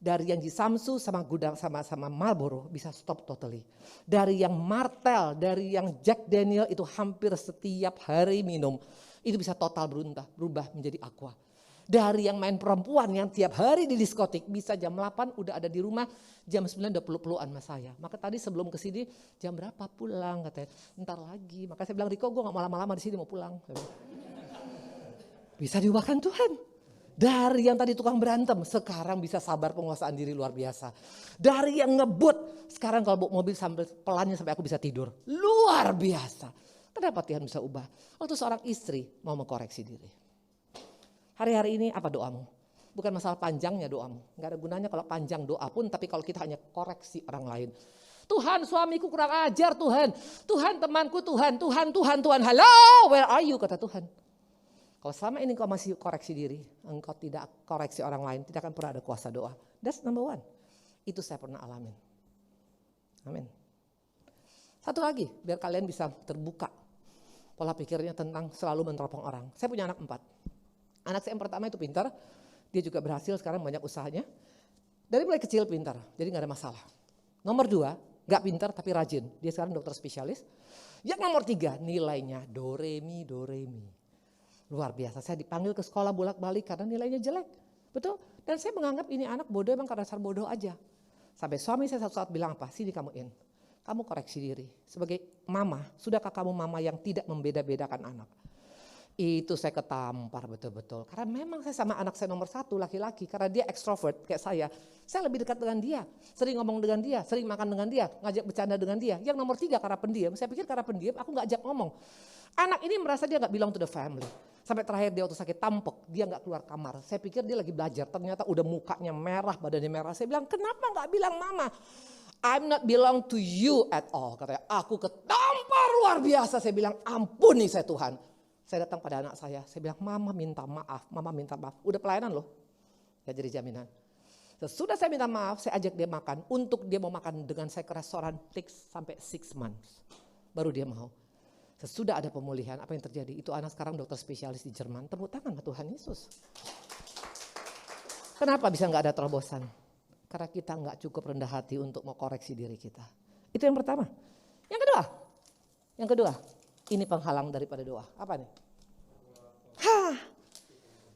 Speaker 3: Dari yang di Samsu sama gudang sama Marlboro bisa stop totally. Dari yang Martel, dari yang Jack Daniel itu hampir setiap hari minum. Itu bisa total berubah menjadi Aqua. Dari yang main perempuan yang tiap hari di diskotik bisa jam 8 udah ada di rumah, jam 9 udah peluk-pelukan sama saya. Maka tadi sebelum kesini jam berapa pulang katanya, ntar lagi. Maka saya bilang Riko gue gak mau lama-lama di sini mau pulang. Bisa diubahkan Tuhan. Dari yang tadi tukang berantem sekarang bisa sabar penguasaan diri luar biasa. Dari yang ngebut sekarang kalau bawa mobil sampai pelannya sampai aku bisa tidur. Luar biasa. Kenapa Tuhan bisa ubah? Waktu seorang istri mau mengkoreksi diri. Hari-hari ini apa doamu? Bukan masalah panjangnya doamu. Gak ada gunanya kalau panjang doa pun, tapi kalau kita hanya koreksi orang lain. Tuhan suamiku kurang ajar Tuhan. Tuhan temanku Tuhan. Halo, where are you? Kata Tuhan. Kalau selama ini kau masih koreksi diri, engkau tidak koreksi orang lain, tidak akan pernah ada kuasa doa. That's number 1. Itu saya pernah alamin. Amin. Satu lagi, biar kalian bisa terbuka pola pikirnya tentang selalu meneropong orang. Saya punya anak 4. Anak saya yang pertama itu pintar, dia juga berhasil sekarang banyak usahanya. Dari mulai kecil pintar, jadi gak ada masalah. Nomor 2, gak pintar tapi rajin, dia sekarang dokter spesialis. Yang nomor 3, nilainya do re mi. Luar biasa, saya dipanggil ke sekolah bolak-balik karena nilainya jelek. Betul? Dan saya menganggap ini anak bodoh emang karena dasar bodoh aja. Sampai suami saya satu saat bilang apa? Sini kamu In. Kamu koreksi diri. Sebagai mama, sudahkah kamu mama yang tidak membeda-bedakan anak? Itu saya ketampar betul-betul. Karena memang saya sama anak saya nomor 1 laki-laki. Karena dia extrovert kayak saya. Saya lebih dekat dengan dia. Sering ngomong dengan dia, sering makan dengan dia, ngajak bercanda dengan dia. Yang nomor 3 karena pendiam. Saya pikir karena pendiam aku gak ajak ngomong. Anak ini merasa dia gak belong to the family. Sampai terakhir dia waktu sakit tampok, dia gak keluar kamar. Saya pikir dia lagi belajar, ternyata udah mukanya merah, badannya merah. Saya bilang, kenapa gak bilang mama? I'm not belong to you at all. Katanya, aku ketampar luar biasa. Saya bilang, ampuni saya Tuhan. Saya datang pada anak saya bilang, mama minta maaf, mama minta maaf. Udah pelayanan loh, gak jadi jaminan. Sesudah saya minta maaf, saya ajak dia makan. Untuk dia mau makan dengan saya ke restoran sampai 6 months. Baru dia mau. Sesudah ada pemulihan, apa yang terjadi? Itu anak sekarang dokter spesialis di Jerman. Tepuk tangan ke Tuhan Yesus. Kenapa bisa gak ada terobosan? Karena kita gak cukup rendah hati untuk mau koreksi diri kita. Itu yang pertama. Yang kedua, ini penghalang daripada doa. Apa nih?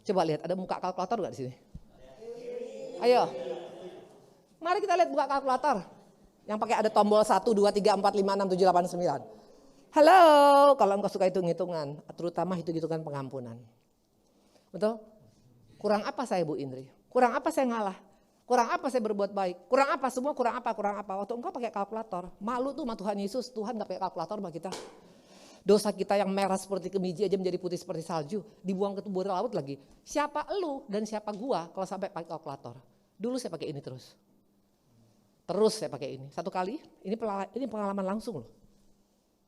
Speaker 3: Coba lihat, ada muka kalkulator gak di sini? Ayo. Mari kita lihat buka kalkulator. Yang pakai ada tombol 1, 2, 3, 4, 5, 6, 7, 8, 9. Halo, kalau engkau suka hitung-hitungan, terutama hitung-hitungan pengampunan. Betul? Kurang apa saya Bu Indri? Kurang apa saya ngalah? Kurang apa saya berbuat baik? Kurang apa semua? Kurang apa? Waktu engkau pakai kalkulator, malu tuh sama Tuhan Yesus. Tuhan gak pakai kalkulator sama kita. Dosa kita yang merah seperti kemiji aja menjadi putih seperti salju. Dibuang ke tubuh laut lagi. Siapa elu dan siapa gua kalau sampai pakai kalkulator? Dulu saya pakai ini terus. Terus saya pakai ini. Satu kali, ini pengalaman langsung loh.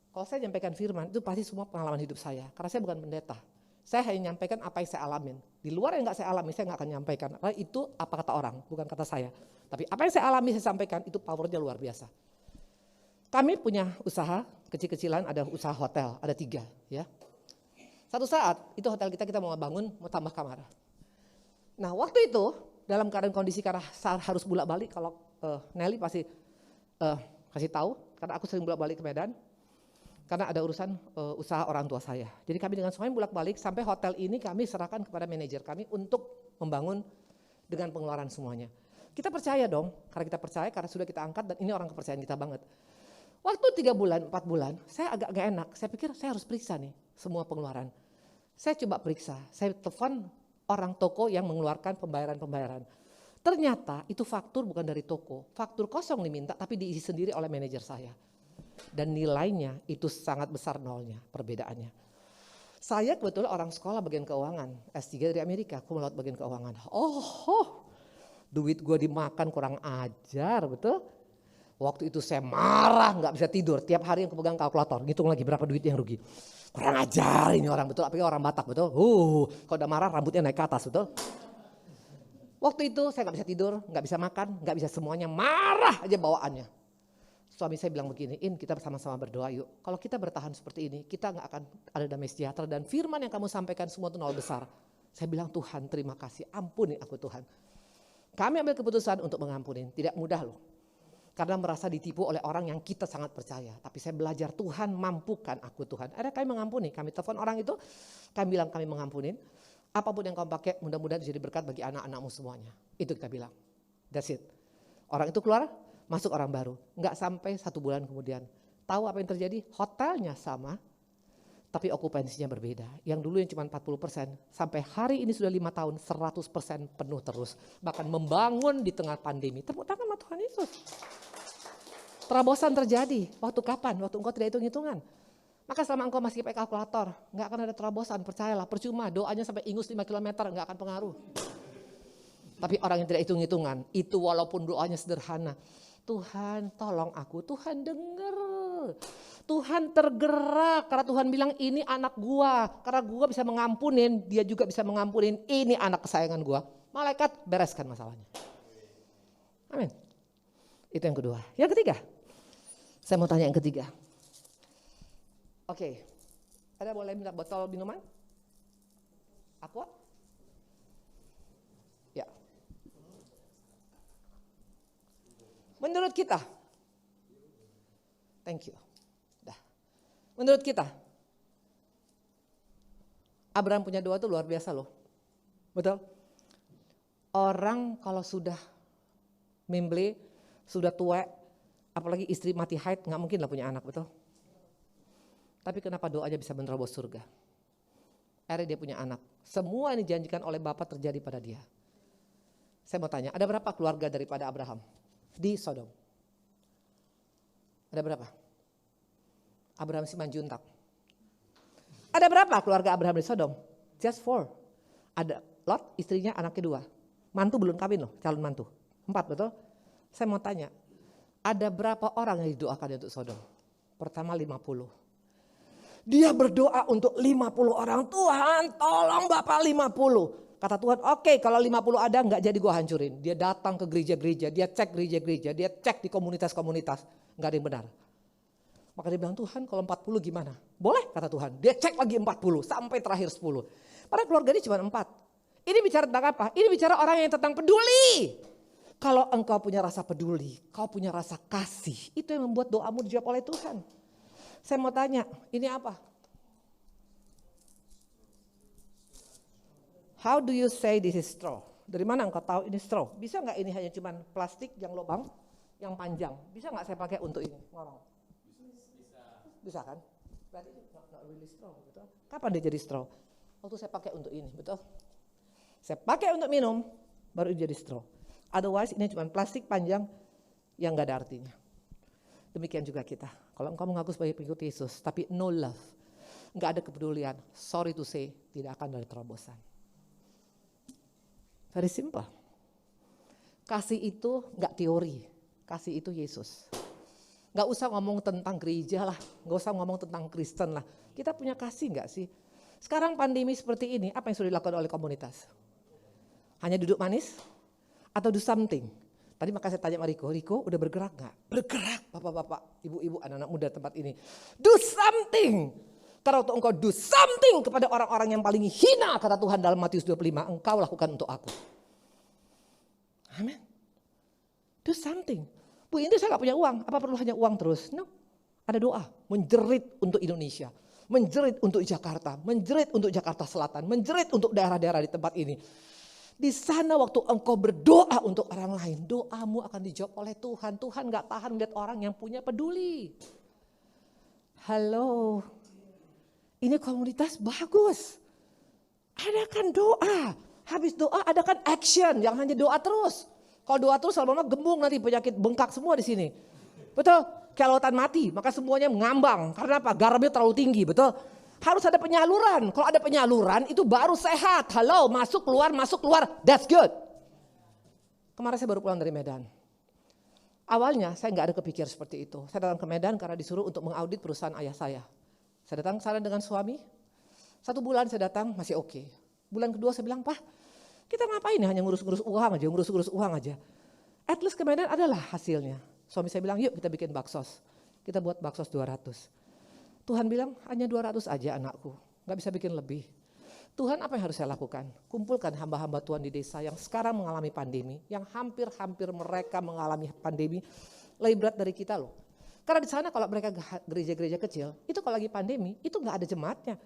Speaker 3: Kalau saya nyampaikan firman, itu pasti semua pengalaman hidup saya. Karena saya bukan pendeta. Saya hanya nyampaikan apa yang saya alamin. Di luar yang gak saya alami, saya gak akan nyampaikan. Karena itu apa kata orang, bukan kata saya. Tapi apa yang saya alami, saya sampaikan, itu powernya luar biasa. Kami punya usaha, kecil-kecilan, ada usaha hotel, ada 3 ya. Satu saat, itu hotel kita mau bangun, mau tambah kamar. Nah waktu itu, dalam keadaan kondisi karena harus bolak-balik, kalau Nelly pasti kasih tahu, karena aku sering bolak-balik ke Medan. Karena ada urusan usaha orang tua saya. Jadi kami dengan semuanya bolak-balik sampai hotel ini kami serahkan kepada manajer kami untuk membangun dengan pengeluaran semuanya. Kita percaya dong, karena kita percaya karena sudah kita angkat dan ini orang kepercayaan kita banget. Waktu 3 bulan, 4 bulan, saya agak gak enak. Saya pikir saya harus periksa nih semua pengeluaran. Saya coba periksa, saya telepon orang toko yang mengeluarkan pembayaran-pembayaran. Ternyata itu faktur bukan dari toko, faktur kosong diminta tapi diisi sendiri oleh manajer saya. Dan nilainya itu sangat besar nolnya perbedaannya. Saya kebetulan orang sekolah bagian keuangan, S3 dari Amerika, cum laude bagian keuangan. Duit gue dimakan kurang ajar, betul? Waktu itu saya marah, gak bisa tidur, tiap hari yang pegang kalkulator, ngitung lagi berapa duit yang rugi. Kurang ajar ini orang, betul, apalagi orang Batak, betul? Kalau udah marah rambutnya naik ke atas, betul? Waktu itu saya gak bisa tidur, gak bisa makan, gak bisa semuanya, marah aja bawaannya. Suami saya bilang begini, In kita bersama-sama berdoa yuk. Kalau kita bertahan seperti ini, kita gak akan ada damai sejahtera dan firman yang kamu sampaikan semua itu nol besar. Saya bilang Tuhan terima kasih, ampuni aku Tuhan. Kami ambil keputusan untuk mengampuni, tidak mudah loh. Karena merasa ditipu oleh orang yang kita sangat percaya. Tapi saya belajar Tuhan mampukan aku Tuhan. Ada kami mengampuni, kami telepon orang itu, kami bilang kami mengampunin. Apapun yang kamu pakai mudah-mudahan jadi berkat bagi anak-anakmu semuanya. Itu kita bilang, that's it. Orang itu keluar, masuk orang baru, nggak sampai 1 bulan kemudian. Tahu apa yang terjadi? Hotelnya sama, tapi okupansinya berbeda. Yang dulu yang cuma 40%, sampai hari ini sudah 5 tahun, 100% penuh terus. Bahkan membangun di tengah pandemi. Tepuk tangan sama Tuhan Yesus. Terobosan terjadi, waktu kapan? Waktu engkau tidak hitung-hitungan. Maka selama engkau masih pakai kalkulator, nggak akan ada terobosan, percayalah. Percuma, doanya sampai ingus 5 km, nggak akan pengaruh. Tapi orang yang tidak hitung-hitungan, itu walaupun doanya sederhana, Tuhan tolong aku, Tuhan dengar. Tuhan tergerak karena Tuhan bilang ini anak gua. Karena gua bisa mengampunin, dia juga bisa mengampunin, ini anak kesayangan gua. Malaikat bereskan masalahnya. Amin. Itu yang kedua. Yang ketiga, saya mau tanya yang ketiga. Oke, ada boleh minta botol minuman? Aqua? Ya. Menurut kita, thank you. Dah. Menurut kita, Abraham punya doa itu luar biasa loh. Betul? Orang kalau sudah mimble, sudah tua, apalagi istri mati haid, gak mungkin lah punya anak, betul? Tapi kenapa doanya bisa menerobos surga? Akhirnya dia punya anak. Semua yang dijanjikan oleh Bapa terjadi pada dia. Saya mau tanya, ada berapa keluarga daripada Abraham di Sodom? Ada berapa? Abraham Simanjuntak. Ada berapa keluarga Abraham di Sodom? Just 4. Ada Lot, istrinya, anaknya 2. Mantu belum kawin loh, calon mantu. 4, betul? Saya mau tanya, ada berapa orang yang didoakan untuk Sodom? Pertama 50. Dia berdoa untuk 50 orang. Tuhan tolong Bapak 50. Kata Tuhan, oke, kalau 50 ada gak jadi gua hancurin. Dia datang ke gereja-gereja, dia cek gereja-gereja, dia cek di komunitas-komunitas. Gak ada yang benar. Maka dia bilang, Tuhan kalau 40 gimana? Boleh kata Tuhan. Dia cek lagi 40 sampai terakhir 10. Padahal keluarga dia cuma 4. Ini bicara tentang apa? Ini bicara orang yang tentang peduli. Kalau engkau punya rasa peduli, kau punya rasa kasih, itu yang membuat doamu dijawab oleh Tuhan. Saya mau tanya, ini apa? How do you say this is straw? Dari mana engkau tahu ini straw? Bisa nggak ini hanya cuman plastik yang lubang, yang panjang? Bisa nggak saya pakai untuk ini? Ngorong. Bisa kan? Berarti not really straw, betul? Kapan dia jadi straw? Waktu saya pakai untuk ini, betul? Saya pakai untuk minum, baru jadi straw. Otherwise ini cuma plastik panjang yang nggak ada artinya. Demikian juga kita. Kalau engkau mengaku sebagai pengikut Yesus, tapi no love, nggak ada kepedulian, sorry to say, tidak akan ada terobosan. Very simple. Kasih itu nggak teori, kasih itu Yesus. Nggak usah ngomong tentang gereja lah, nggak usah ngomong tentang Kristen lah. Kita punya kasih nggak sih? Sekarang pandemi seperti ini, apa yang sudah dilakukan oleh komunitas? Hanya duduk manis? Atau do something? Tadi maka saya tanya sama Riko udah bergerak gak? Bergerak bapak-bapak, ibu-ibu, anak-anak muda tempat ini. Do something. Karena waktu engkau do something kepada orang-orang yang paling hina, kata Tuhan dalam Matius 25, engkau lakukan untuk aku. Amin. Do something. Bu, ini saya gak punya uang, apa perlu hanya uang terus? No, ada doa, menjerit untuk Indonesia. Menjerit untuk Jakarta, menjerit untuk Jakarta Selatan, menjerit untuk daerah-daerah di tempat ini. Di sana waktu engkau berdoa untuk orang lain, doamu akan dijawab oleh Tuhan. Tuhan gak tahan lihat orang yang punya peduli. Halo, ini komunitas bagus. Adakan doa, habis doa adakan action, jangan hanya doa terus. Kalau doa terus lama-lama gembung nanti penyakit bengkak semua di sini. Betul? Kayak lautan mati, maka semuanya mengambang. Karena apa? Garamnya terlalu tinggi, betul? Harus ada penyaluran. Kalau ada penyaluran itu baru sehat. Halo, masuk keluar, that's good. Kemarin saya baru pulang dari Medan. Awalnya saya nggak ada kepikir seperti itu. Saya datang ke Medan karena disuruh untuk mengaudit perusahaan ayah saya. Saya datang ke sana dengan suami. 1 bulan saya datang masih oke. Bulan kedua saya bilang, Pak, kita ngapain ya? Hanya ngurus-ngurus uang aja. At least ke Medan adalah hasilnya. Suami saya bilang, yuk kita bikin baksos. Kita buat baksos 200. Tuhan bilang hanya 200 aja anakku, gak bisa bikin lebih. Tuhan apa yang harus saya lakukan? Kumpulkan hamba-hamba Tuhan di desa yang sekarang mengalami pandemi, yang hampir-hampir mereka mengalami pandemi lebih berat dari kita loh. Karena di sana kalau mereka gereja-gereja kecil, itu kalau lagi pandemi, itu gak ada jemaatnya.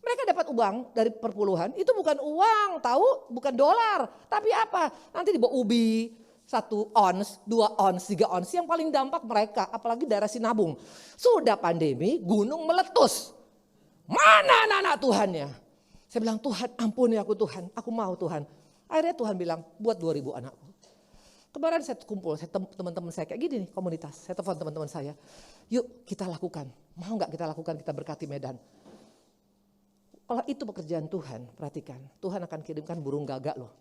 Speaker 3: Mereka dapat uang dari perpuluhan, itu bukan uang, tahu? Bukan dolar, tapi apa? Nanti dibawa ubi, 1 ons, 2 ons, 3 ons, yang paling dampak mereka, apalagi daerah Sinabung. Sudah pandemi, gunung meletus. Mana anak-anak Tuhannya? Saya bilang, Tuhan ampuni aku Tuhan, aku mau Tuhan. Akhirnya Tuhan bilang, buat 2.000 anakku. Kemarin saya kumpul, teman-teman saya kayak gini nih komunitas, saya telepon teman-teman saya. Yuk kita lakukan, mau gak kita lakukan, kita berkati Medan. Kalau itu pekerjaan Tuhan, perhatikan, Tuhan akan kirimkan burung gagak loh.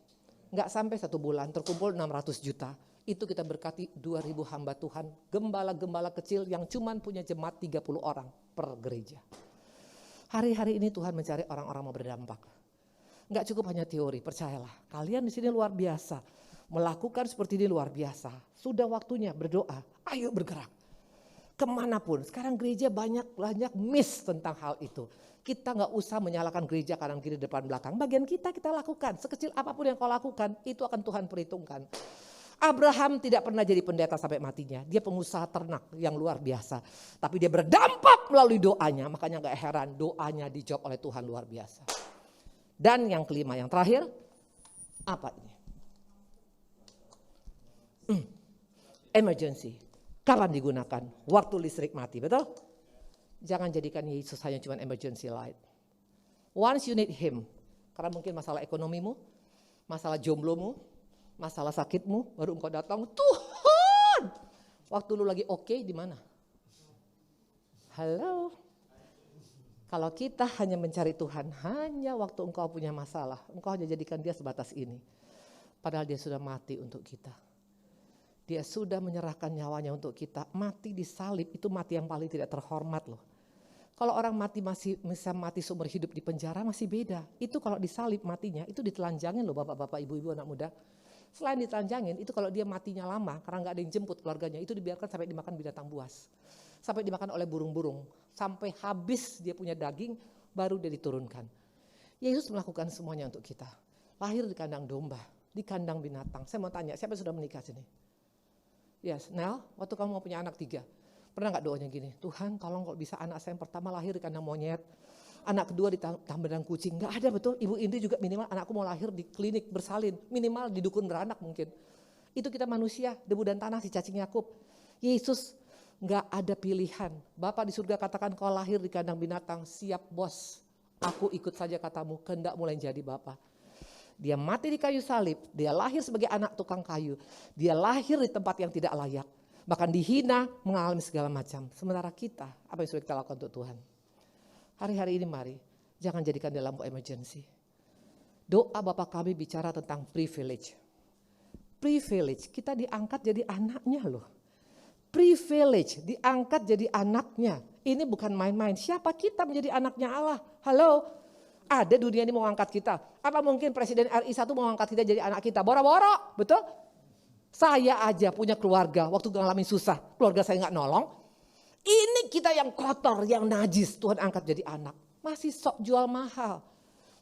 Speaker 3: Nggak sampai 1 bulan terkumpul 600 juta. Itu kita berkati 2.000 hamba Tuhan, gembala-gembala kecil yang cuman punya jemaat 30 orang per gereja. Hari-hari ini Tuhan mencari orang-orang mau berdampak. Nggak cukup hanya teori, percayalah. Kalian di sini luar biasa. Melakukan seperti ini luar biasa. Sudah waktunya berdoa, ayo bergerak. Kemanapun, sekarang gereja banyak miss tentang hal itu. Kita gak usah menyalahkan gereja kanan kiri depan belakang. Bagian kita lakukan. Sekecil apapun yang kau lakukan, itu akan Tuhan perhitungkan. Abraham tidak pernah jadi pendeta sampai matinya. Dia pengusaha ternak yang luar biasa. Tapi dia berdampak melalui doanya. Makanya gak heran doanya dijawab oleh Tuhan luar biasa. Dan yang kelima, yang terakhir, apa ini? Emergency. Kapan digunakan? Waktu listrik mati, betul? Jangan jadikan Yesus hanya cuma emergency light. Once you need him, karena mungkin masalah ekonomimu, masalah jomblomu, masalah sakitmu, baru engkau datang, Tuhan, waktu lu lagi oke, di mana? Halo? Kalau kita hanya mencari Tuhan, hanya waktu engkau punya masalah, engkau hanya jadikan dia sebatas ini. Padahal dia sudah mati untuk kita. Dia sudah menyerahkan nyawanya untuk kita. Mati di salib itu mati yang paling tidak terhormat loh. Kalau orang mati masih bisa mati seumur hidup di penjara masih beda. Itu kalau disalib matinya itu ditelanjangin loh bapak-bapak, ibu-ibu, anak muda. Selain ditelanjangin itu kalau dia matinya lama karena nggak ada yang jemput keluarganya, itu dibiarkan sampai dimakan binatang buas. Sampai dimakan oleh burung-burung. Sampai habis dia punya daging baru dia diturunkan. Yesus melakukan semuanya untuk kita. Lahir di kandang domba, di kandang binatang. Saya mau tanya, siapa yang sudah menikah sini? Yes, Nel, waktu kamu mau punya anak 3, pernah gak doanya gini, Tuhan tolong kalau bisa anak saya yang pertama lahir di kandang monyet, anak kedua di kandang kucing. Gak ada, betul. Ibu Indri juga minimal anakku mau lahir di klinik bersalin, minimal di dukun beranak mungkin. Itu kita manusia, debu dan tanah si cacing Yakub. Yesus gak ada pilihan. Bapa di surga katakan kau lahir di kandang binatang, siap bos. Aku ikut saja katamu, kehendak mulai jadi Bapa. Dia mati di kayu salib, dia lahir sebagai anak tukang kayu. Dia lahir di tempat yang tidak layak. Bahkan dihina, mengalami segala macam. Sementara kita, apa yang sudah kita lakukan untuk Tuhan? Hari-hari ini mari, jangan jadikan dia lampu emergency. Doa Bapa kami bicara tentang privilege. Privilege, kita diangkat jadi anaknya loh. Privilege, diangkat jadi anaknya. Ini bukan main-main. Siapa kita menjadi anaknya Allah? Halo? Ada dunia ini mau angkat kita. Apa mungkin Presiden RI 1 mau angkat kita jadi anak kita? Boro-boro, betul? Saya aja punya keluarga, waktu ngalamin susah, keluarga saya gak nolong. Ini kita yang kotor, yang najis, Tuhan angkat jadi anak. Masih sok jual mahal.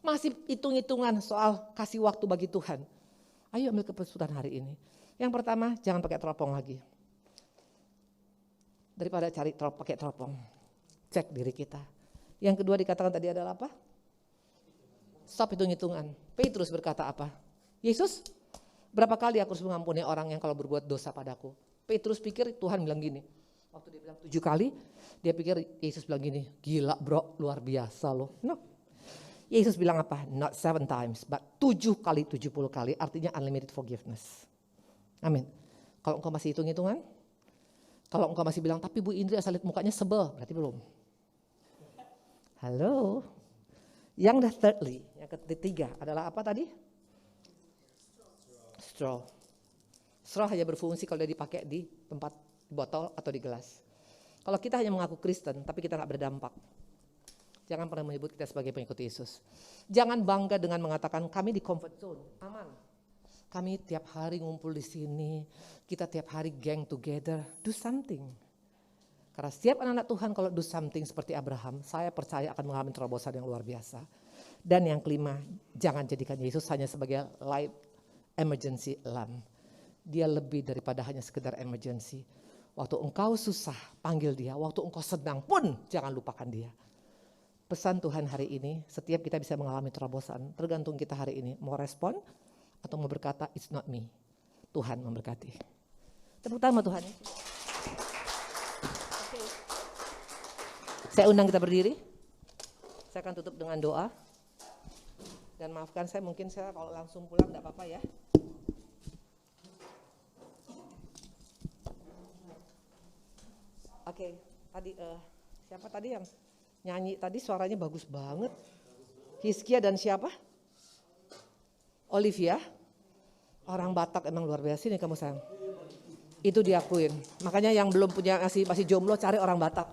Speaker 3: Masih hitung-hitungan soal kasih waktu bagi Tuhan. Ayo ambil keputusan hari ini. Yang pertama, jangan pakai teropong lagi. Daripada cari pakai teropong, cek diri kita. Yang kedua dikatakan tadi adalah apa? Stop hitung-hitungan. Petrus berkata apa? Yesus, berapa kali aku harus mengampuni orang yang kalau berbuat dosa padaku? Petrus pikir Tuhan bilang gini. Waktu dia bilang 7 kali, dia pikir Yesus bilang gini, gila bro, luar biasa loh. No. Yesus bilang apa? Not 7 times, but 7 kali 70 kali, artinya unlimited forgiveness. Amin. Kalau engkau masih hitung-hitungan, kalau engkau masih bilang, tapi Bu Indri asal lihat mukanya sebel, berarti belum. Halo. Yang thirdly, yang ketiga adalah apa tadi? Straw. Straw hanya berfungsi kalau dia dipakai di tempat botol atau di gelas. Kalau kita hanya mengaku Kristen, tapi kita gak berdampak. Jangan pernah menyebut kita sebagai pengikut Yesus. Jangan bangga dengan mengatakan kami di comfort zone, aman. Kami tiap hari ngumpul di sini, kita tiap hari gang together, do something. Karena setiap anak-anak Tuhan kalau do something seperti Abraham, saya percaya akan mengalami terobosan yang luar biasa. Dan yang kelima, jangan jadikan Yesus hanya sebagai life emergency lamp. Dia lebih daripada hanya sekedar emergency. Waktu engkau susah, panggil dia. Waktu engkau senang pun, jangan lupakan dia. Pesan Tuhan hari ini, setiap kita bisa mengalami terobosan. Tergantung kita hari ini, mau respon atau mau berkata, it's not me. Tuhan memberkati. Tepuk tangan Tuhan. Saya undang kita berdiri. Saya akan tutup dengan doa. Dan maafkan saya, mungkin saya kalau langsung pulang enggak apa-apa ya. Oke, tadi siapa tadi yang nyanyi tadi suaranya bagus banget? Hizkia dan siapa? Olivia. Orang Batak emang luar biasa nih kamu sayang. Itu diakuin. Makanya yang belum punya masih jomblo cari orang Batak.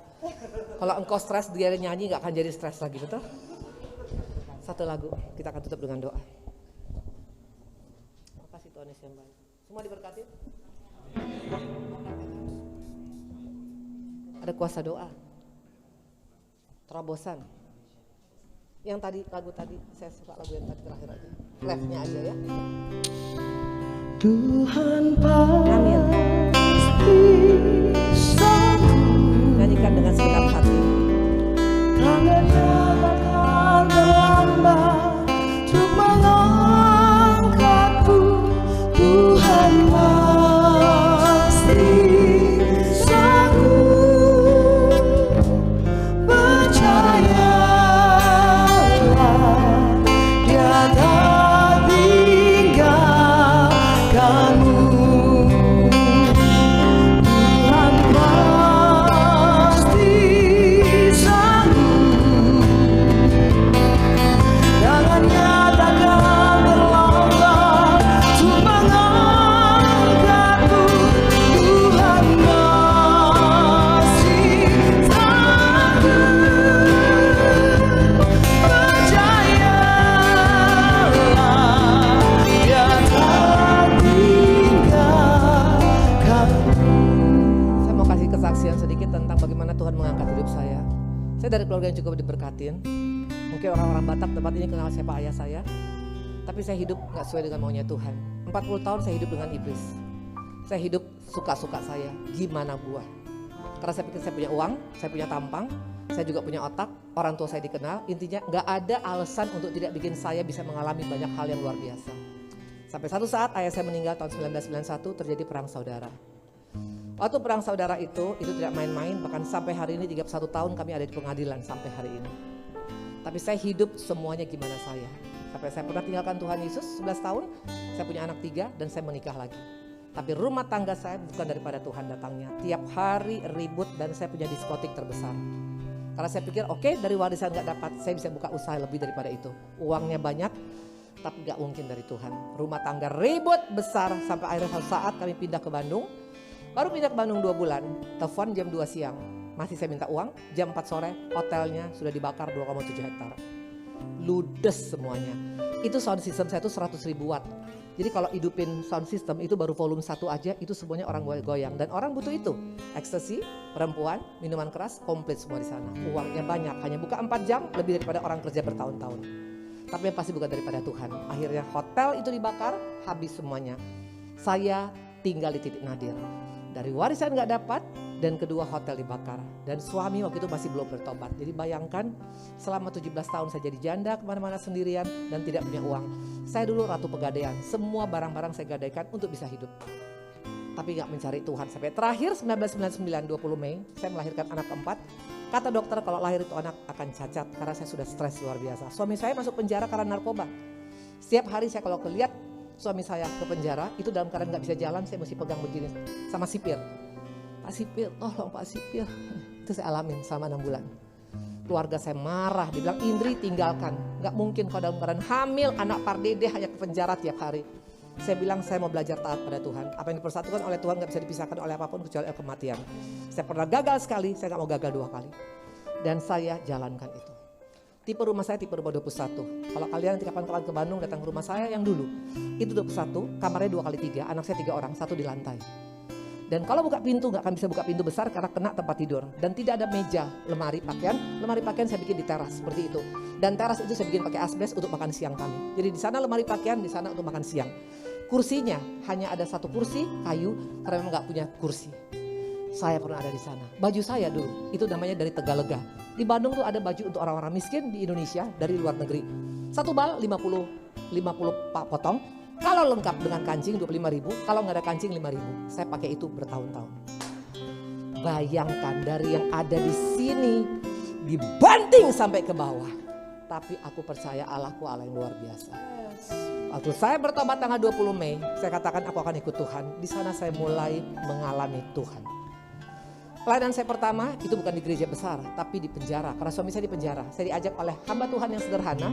Speaker 3: Kalau engkau stres dia nyanyi gak akan jadi stres lagi, betul? Satu lagu, kita akan tutup dengan doa. Makasih Tuhan Yesus yang baik. Semua diberkati. Ada kuasa doa. Terobosan. Yang tadi, lagu tadi, saya suka lagu yang tadi terakhir aja. Left-nya aja ya.
Speaker 2: Tuhan
Speaker 3: Amin. Nyanyikan dengan segenap hati.
Speaker 2: Kau nyatakan terlambat
Speaker 3: sedikit tentang bagaimana Tuhan mengangkat hidup saya. Saya dari keluarga yang cukup diberkatin. Mungkin orang-orang Batak tempat ini kenal siapa ayah saya. Tapi saya hidup gak sesuai dengan maunya Tuhan. 40 tahun saya hidup dengan iblis. Saya hidup suka-suka saya, gimana gua. Karena saya pikir saya punya uang, saya punya tampang, saya juga punya otak, orang tua saya dikenal. Intinya gak ada alasan untuk tidak bikin saya bisa mengalami banyak hal yang luar biasa. Sampai satu saat ayah saya meninggal tahun 1991, terjadi perang saudara. Waktu perang saudara itu tidak main-main, bahkan sampai hari ini 31 tahun kami ada di pengadilan sampai hari ini. Tapi saya hidup semuanya gimana saya. Sampai saya pernah tinggalkan Tuhan Yesus 11 tahun, saya punya anak 3 dan saya menikah lagi. Tapi rumah tangga saya bukan daripada Tuhan datangnya. Tiap hari ribut dan saya punya diskotik terbesar. Karena saya pikir oke, dari warisan gak dapat, saya bisa buka usaha lebih daripada itu. Uangnya banyak, tapi gak mungkin dari Tuhan. Rumah tangga ribut besar sampai akhirnya satu saat kami pindah ke Bandung. Baru pindah ke Bandung 2 bulan, telepon jam 2 siang. Masih saya minta uang, jam 4 sore hotelnya sudah dibakar 2,7 hektar. Ludes semuanya. Itu sound system saya itu 100.000 watt. Jadi kalau hidupin sound system itu baru volume 1 aja, itu semuanya orang goyang. Dan orang butuh itu. Ekstasi, perempuan, minuman keras, komplit semua di sana. Uangnya banyak, hanya buka 4 jam lebih daripada orang kerja bertahun-tahun. Tapi yang pasti bukan daripada Tuhan. Akhirnya hotel itu dibakar, habis semuanya. Saya tinggal di titik nadir. Dari warisan gak dapat, dan kedua hotel dibakar. Dan suami waktu itu masih belum bertobat. Jadi bayangkan selama 17 tahun saya jadi janda kemana-mana sendirian dan tidak punya uang. Saya dulu ratu pegadaian, semua barang-barang saya gadaikan untuk bisa hidup. Tapi gak mencari Tuhan. Sampai terakhir 1999, 20 Mei, saya melahirkan anak keempat. Kata dokter kalau lahir itu anak akan cacat karena saya sudah stres luar biasa. Suami saya masuk penjara karena narkoba. Setiap hari saya kalau kelihat suami saya ke penjara, itu dalam keadaan gak bisa jalan, saya mesti pegang begini sama sipir. Pak sipir, tolong Pak sipir. Itu saya alamin selama 6 bulan. Keluarga saya marah, dibilang Indri tinggalkan. Gak mungkin kalau dalam keadaan hamil, anak pardede hanya ke penjara tiap hari. Saya bilang saya mau belajar taat pada Tuhan. Apa yang dipersatukan oleh Tuhan gak bisa dipisahkan oleh apapun kecuali kematian. Saya pernah gagal sekali, saya gak mau gagal 2 kali. Dan saya jalankan itu. Tipe rumah saya tipe rumah 21. Kalau kalian nanti kapan-kapan ke Bandung datang ke rumah saya yang dulu. Itu 21, kamarnya 2x3, anak saya 3 orang, 1 di lantai. Dan kalau buka pintu gak akan bisa buka pintu besar karena kena tempat tidur. Dan tidak ada meja, lemari pakaian saya bikin di teras seperti itu. Dan teras itu saya bikin pakai asbes untuk makan siang kami. Jadi di sana lemari pakaian, di sana untuk makan siang. Kursinya hanya ada 1 kursi kayu karena memang gak punya kursi. Saya pernah ada di sana. Baju saya dulu, itu namanya dari Tegalega. Di Bandung tuh ada baju untuk orang-orang miskin di Indonesia dari luar negeri. 1 bal 50 potong. Kalau lengkap dengan kancing 25.000, kalau nggak ada kancing 5.000. Saya pakai itu bertahun-tahun. Bayangkan dari yang ada di sini dibanting sampai ke bawah. Tapi aku percaya Allahku Allah yang luar biasa. Waktu saya bertobat tanggal 20 Mei, saya katakan aku akan ikut Tuhan. Di sana saya mulai mengalami Tuhan. Pelayanan saya pertama itu bukan di gereja besar, tapi di penjara. Karena suami saya di penjara. Saya diajak oleh hamba Tuhan yang sederhana,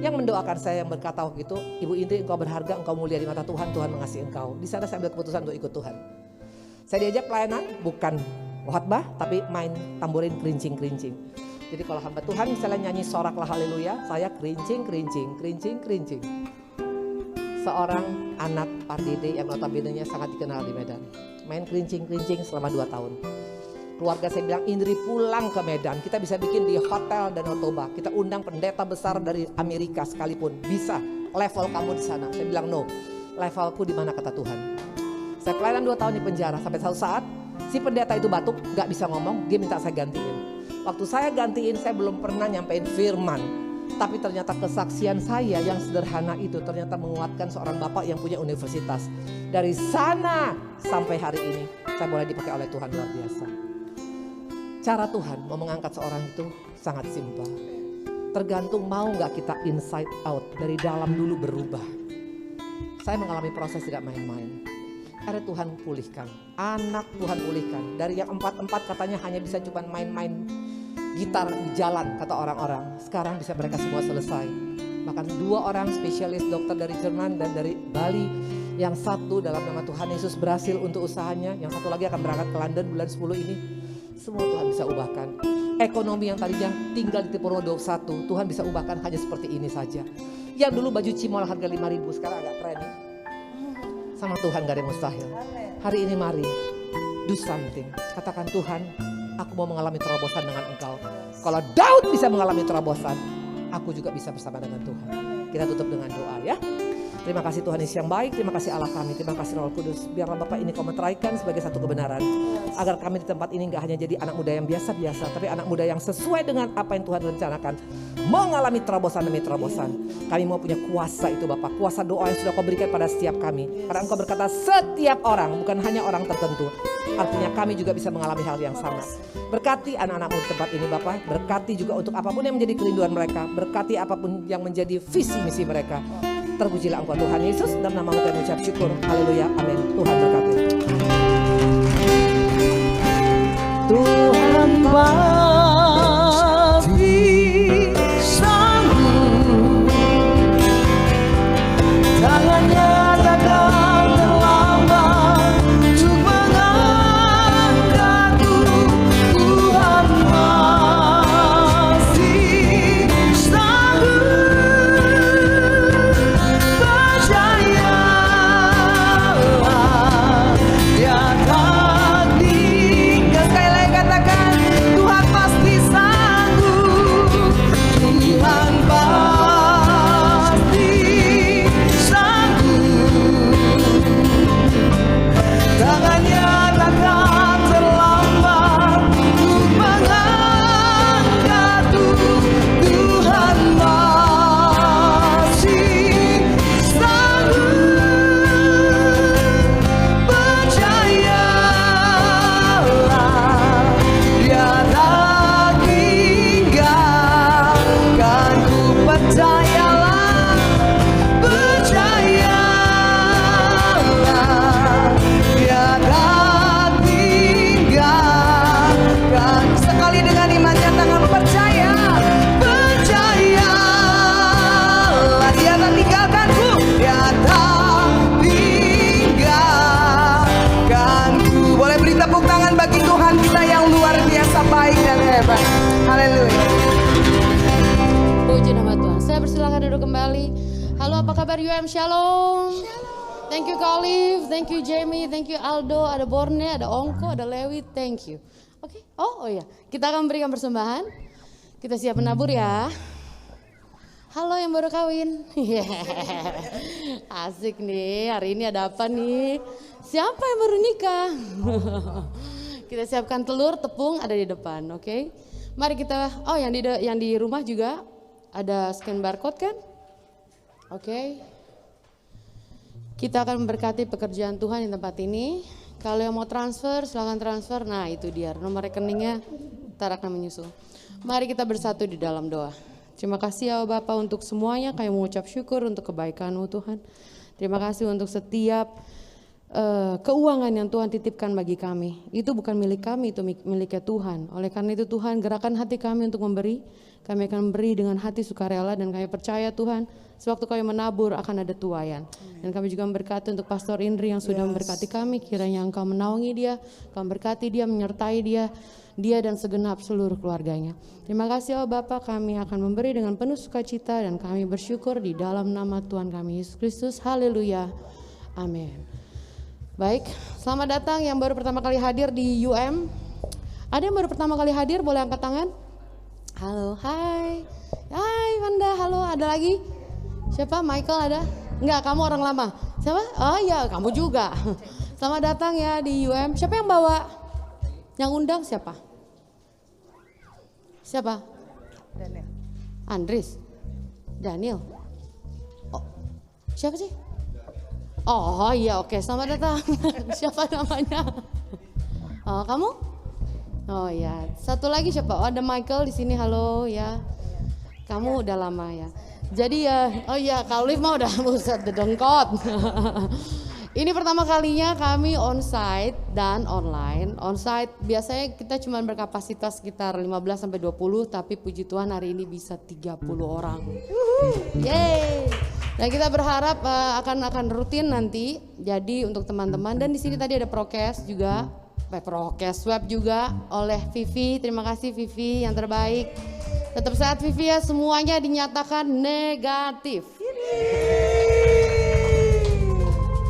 Speaker 3: yang mendoakan saya, yang berkata begitu, Ibu Indri engkau berharga, engkau mulia di mata Tuhan, Tuhan mengasihi engkau. Di sana saya ambil keputusan untuk ikut Tuhan. Saya diajak pelayanan, bukan khotbah, tapi main tamborin kerincing-kerincing. Jadi kalau hamba Tuhan misalnya nyanyi soraklah haleluya, saya kerincing. Seorang anak pardede yang notabene-nya sangat dikenal di Medan. Main kerincing selama 2 tahun. Keluarga saya bilang, Indri pulang ke Medan, kita bisa bikin di hotel Danau Toba. Kita undang pendeta besar dari Amerika sekalipun, bisa level kamu di sana. Saya bilang no, levelku di mana kata Tuhan. Saya pelayanan 2 tahun di penjara, sampai satu saat si pendeta itu batuk, gak bisa ngomong, dia minta saya gantiin. Waktu saya gantiin, saya belum pernah nyampein firman. Tapi ternyata kesaksian saya yang sederhana itu ternyata menguatkan seorang bapak yang punya universitas. Dari sana sampai hari ini, saya boleh dipakai oleh Tuhan luar biasa. Cara Tuhan mau mengangkat seorang itu sangat simpel. Tergantung mau gak kita inside out, dari dalam dulu berubah. Saya mengalami proses tidak main-main. Akhirnya Tuhan pulihkan, anak Tuhan pulihkan. Dari yang 4 katanya hanya bisa cuma main-main gitar di jalan kata orang-orang. Sekarang bisa mereka semua selesai. Bahkan 2 orang spesialis dokter dari Jerman dan dari Bali. Yang satu dalam nama Tuhan Yesus berhasil untuk usahanya. Yang satu lagi akan berangkat ke London bulan 10 ini. Semua Tuhan bisa ubahkan. Ekonomi yang tadinya tinggal di Tipuro 21, Tuhan bisa ubahkan hanya seperti ini saja. Yang dulu baju cimol harga 5.000, sekarang agak keren. Sama Tuhan gak ada yang mustahil. Hari ini mari do something. Katakan Tuhan, aku mau mengalami terobosan dengan Engkau. Kalau Daud bisa mengalami terobosan, aku juga bisa bersama dengan Tuhan. Kita tutup dengan doa ya. Terima kasih Tuhan Yesus yang baik, terima kasih Allah kami, terima kasih Roh Kudus. Biarlah Bapak ini kau meteraikan sebagai satu kebenaran. Agar kami di tempat ini gak hanya jadi anak muda yang biasa-biasa, tapi anak muda yang sesuai dengan apa yang Tuhan rencanakan. Mengalami terobosan demi terobosan. Kami mau punya kuasa itu Bapak, kuasa doa yang sudah kau berikan pada setiap kami. Karena Engkau berkata setiap orang, bukan hanya orang tertentu. Artinya kami juga bisa mengalami hal yang sama. Berkati anak-anakmu di tempat ini Bapak, berkati juga untuk apapun yang menjadi kerinduan mereka, berkati apapun yang menjadi visi misi mereka. Terpujilah Engkau Tuhan Yesus, dalam nama-Mu kami mengucap syukur. Haleluya, amin. Tuhan berkati.
Speaker 2: Tuhan pasti sanggup, tangannya takkan terlambat untuk mengangkatku. Tuhan pasti sanggup, percayalah Dia tak tinggal. Sekali lagi katakan, Tuhan pasti sanggup. Tuhan pasti sanggup, tangannya takkan terlambat untuk mengangkatku. Tuhan masih sanggup, percayalah Dia tak tinggalkan ku. Percayalah, percayalah Dia tak tinggalkan. Sekali dengan iman nyatakan percaya, percayalah Dia tak tinggalkanku. Dia tak tinggalkanku. Boleh beri tepuk tangan bagi Tuhan kita yang luar biasa baik dan hebat. Haleluya.
Speaker 4: Puji nama Tuhan. Saya persilakan duduk kembali. Halo, apa kabar UM? Shalom. Thank you Kak Olive, thank you Jamie, thank you Aldo, ada Borne, ada Ongko, ada Lewi, thank you. Oke, oh iya, kita akan berikan persembahan. Kita siap menabur ya. Halo yang baru kawin. Asik nih, hari ini ada apa nih? Siapa yang baru nikah? Kita siapkan telur, tepung ada di depan, oke? Mari kita, oh yang di rumah juga ada scan barcode kan? Oke. Kita akan memberkati pekerjaan Tuhan di tempat ini. Kalau yang mau transfer, silakan transfer. Nah itu dia, nomor rekeningnya ntar akan menyusul. Mari kita bersatu di dalam doa. Terima kasih ya Bapak untuk semuanya, kami mengucap syukur untuk kebaikan-Mu Tuhan. Terima kasih untuk setiap keuangan yang Tuhan titipkan bagi kami. Itu bukan milik kami, itu miliknya Tuhan. Oleh karena itu Tuhan, gerakan hati kami untuk memberi. Kami akan memberi dengan hati sukarela dan kami percaya Tuhan, sewaktu kami menabur akan ada tuaian. Dan kami juga memberkati untuk Pastor Indri yang sudah memberkati kami. Kiranya Engkau menaungi dia, Engkau memberkati dia, menyertai dia dan segenap seluruh keluarganya. Terima kasih ya Bapak, kami akan memberi dengan penuh sukacita dan kami bersyukur di dalam nama Tuhan kami Yesus Kristus. Haleluya. Amin. Baik, selamat datang yang baru pertama kali hadir di UM. Ada yang baru pertama kali hadir, boleh angkat tangan? Halo, hai. Hai Wanda, halo, ada lagi? Siapa? Michael ada? Enggak, kamu orang lama. Siapa? Oh iya, kamu juga. Selamat datang ya di UM. Siapa yang bawa? Yang undang siapa? Siapa?
Speaker 1: Daniel.
Speaker 4: Andris? Daniel? Oh, siapa sih? Oh iya, oke, selamat datang. Siapa namanya? Oh, kamu? Oh ya, satu lagi siapa? Oh, ada Michael di sini. Halo ya. Kamu udah lama ya. Jadi ya, oh iya, Kak Olive mah udah buset dedengkot. Ini pertama kalinya kami onsite dan online. Onsite biasanya kita cuma berkapasitas sekitar 15 sampai 20, tapi puji Tuhan hari ini bisa 30 orang. Yeay. Dan kita berharap akan rutin nanti. Jadi untuk teman-teman, dan di sini tadi ada prokes juga, prokes web juga oleh Vivi. Terima kasih Vivi yang terbaik. Tetap sehat Vivi ya, semuanya dinyatakan negatif.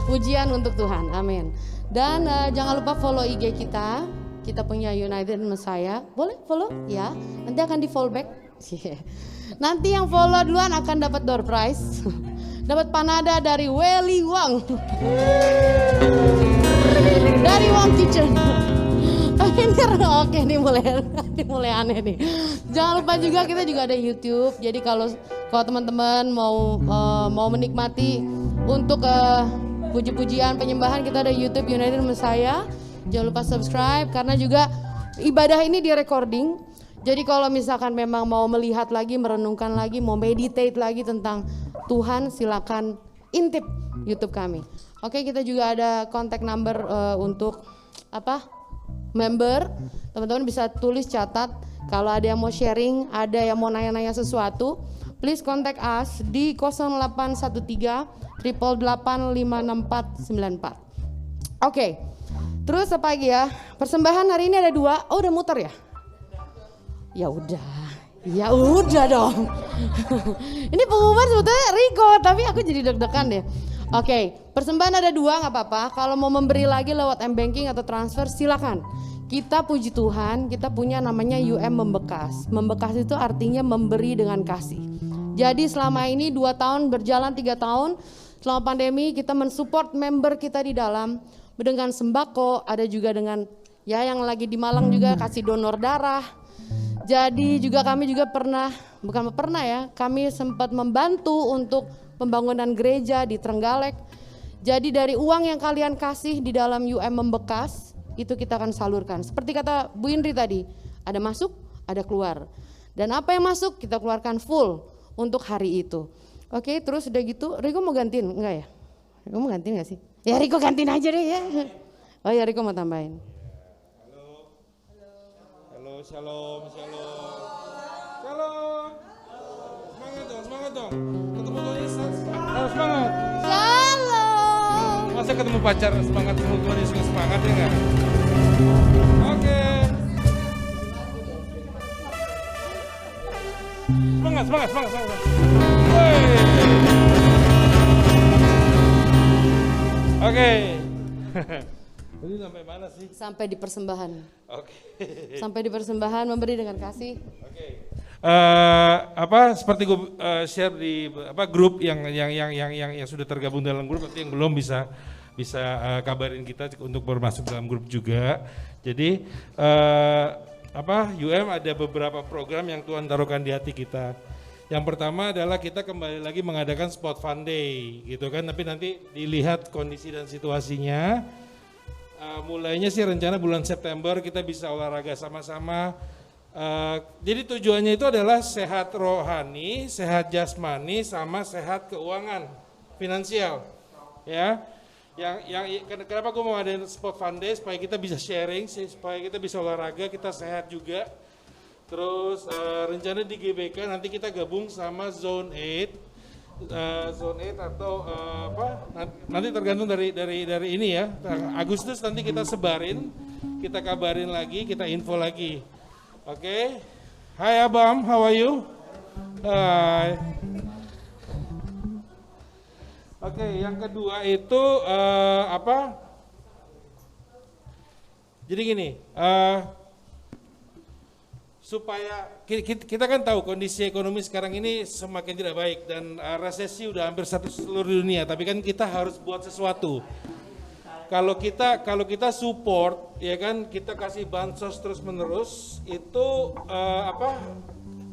Speaker 4: Pujian untuk Tuhan, amin. Dan jangan lupa follow IG kita kita punya United Messiah. Boleh follow ya, nanti akan di follow back. Nanti yang follow duluan akan dapat door prize. Dapat panada dari Welly Wang. Dari Wang Kitchen. Oke, ini mulai aneh nih. Jangan lupa juga kita juga ada YouTube. Jadi kalau teman-teman mau menikmati untuk puji-pujian penyembahan, kita ada YouTube United Messiah. Jangan lupa subscribe karena juga ibadah ini di recording. Jadi kalau misalkan memang mau melihat lagi, merenungkan lagi, mau meditate lagi tentang Tuhan, silakan intip YouTube kami. Oke, kita juga ada contact number untuk member. Teman-teman bisa tulis, catat. Kalau ada yang mau sharing, ada yang mau nanya-nanya sesuatu, please contact us di 0813 888 56494. Oke. Terus apa lagi ya? Persembahan hari ini ada 2. Oh, udah muter ya? Ya udah dong. Ini pengumuman sebetulnya Riko, tapi aku jadi deg-degan deh. Oke, persembahan ada 2 nggak apa-apa. Kalau mau memberi lagi lewat M-Banking atau transfer silakan. Kita puji Tuhan, kita punya namanya Membekas. Membekas itu artinya memberi dengan kasih. Jadi selama ini 2 tahun berjalan, 3 tahun selama pandemi kita mensupport member kita di dalam dengan sembako, ada juga dengan ya yang lagi di Malang juga kasih donor darah. Jadi juga kami juga kami sempat membantu untuk pembangunan gereja di Trenggalek. Jadi dari uang yang kalian kasih di dalam Membekas, itu kita akan salurkan. Seperti kata Bu Indri tadi, ada masuk, ada keluar. Dan apa yang masuk kita keluarkan full untuk hari itu. Oke, terus udah gitu, Riko mau gantiin? Enggak ya? Riko mau gantiin gak sih? Ya Riko gantiin aja deh ya. Oh ya, Riko mau tambahin.
Speaker 5: Shalom. Semangat dong. Ketemu Tuhan Yesus, harus semangat.
Speaker 4: Shalom.
Speaker 5: Masa ketemu pacar semangat, ketemu Tuhan Yesus semangat ya enggak? Oke. Semangat. Oke. Tadi sampai mana sih?
Speaker 4: Sampai di persembahan.
Speaker 5: Oke.
Speaker 4: Sampai di persembahan memberi dengan kasih.
Speaker 5: Oke. Seperti gue share di grup yang sudah tergabung dalam grup, nanti yang belum bisa kabarin kita untuk bermasuk dalam grup juga. Jadi ada beberapa program yang Tuhan taruhkan di hati kita. Yang pertama adalah kita kembali lagi mengadakan Spot Fun Day gitu kan, tapi nanti dilihat kondisi dan situasinya. Mulainya sih rencana bulan September kita bisa olahraga sama-sama. Jadi tujuannya itu adalah sehat rohani, sehat jasmani, sama sehat keuangan, finansial. Ya, kenapa gue mau ada Spot Fun Day supaya kita bisa sharing, supaya kita bisa olahraga, kita sehat juga. Terus rencana di GBK nanti kita gabung sama Zone 8. Zone 8 atau nanti tergantung dari ini ya. Agustus nanti kita sebarin, kita kabarin lagi, kita info lagi. Oke. Hai Abam, how are you? Hai. Oke, yang kedua itu jadi gini, supaya kita kan tahu kondisi ekonomi sekarang ini semakin tidak baik dan resesi udah hampir seluruh dunia, tapi kan kita harus buat sesuatu. Kalau kita support, ya kan, kita kasih bansos terus menerus, itu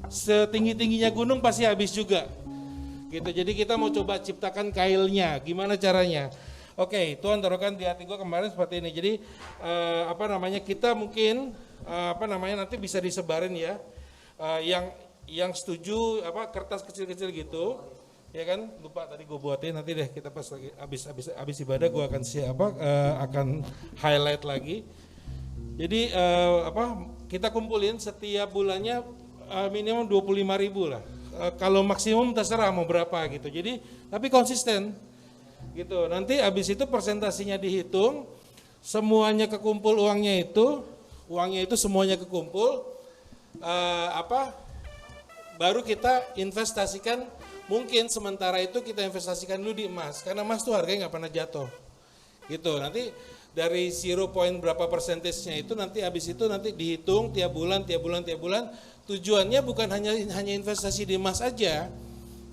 Speaker 5: setinggi-tingginya gunung pasti habis juga. Gitu. Jadi kita mau coba ciptakan kailnya, gimana caranya? Oke, Tuhan taruhkan di hati gue kemarin seperti ini. Jadi kita mungkin nanti bisa disebarin ya, yang setuju kertas kecil-kecil gitu, ya kan, lupa tadi gue buatin, nanti deh kita pas lagi habis ibadah gue akan akan highlight lagi. Jadi kita kumpulin setiap bulannya minimum 25.000 lah, kalau maksimum terserah mau berapa gitu. Jadi tapi konsisten gitu. Nanti habis itu presentasinya dihitung, semuanya kekumpul uangnya itu semuanya kekumpul, baru kita investasikan. Mungkin sementara itu kita investasikan dulu di emas, karena emas tuh harganya nggak pernah jatuh, gitu. Nanti dari 0 point berapa persentasenya itu nanti habis itu nanti dihitung tiap bulan. Tujuannya bukan hanya investasi di emas aja,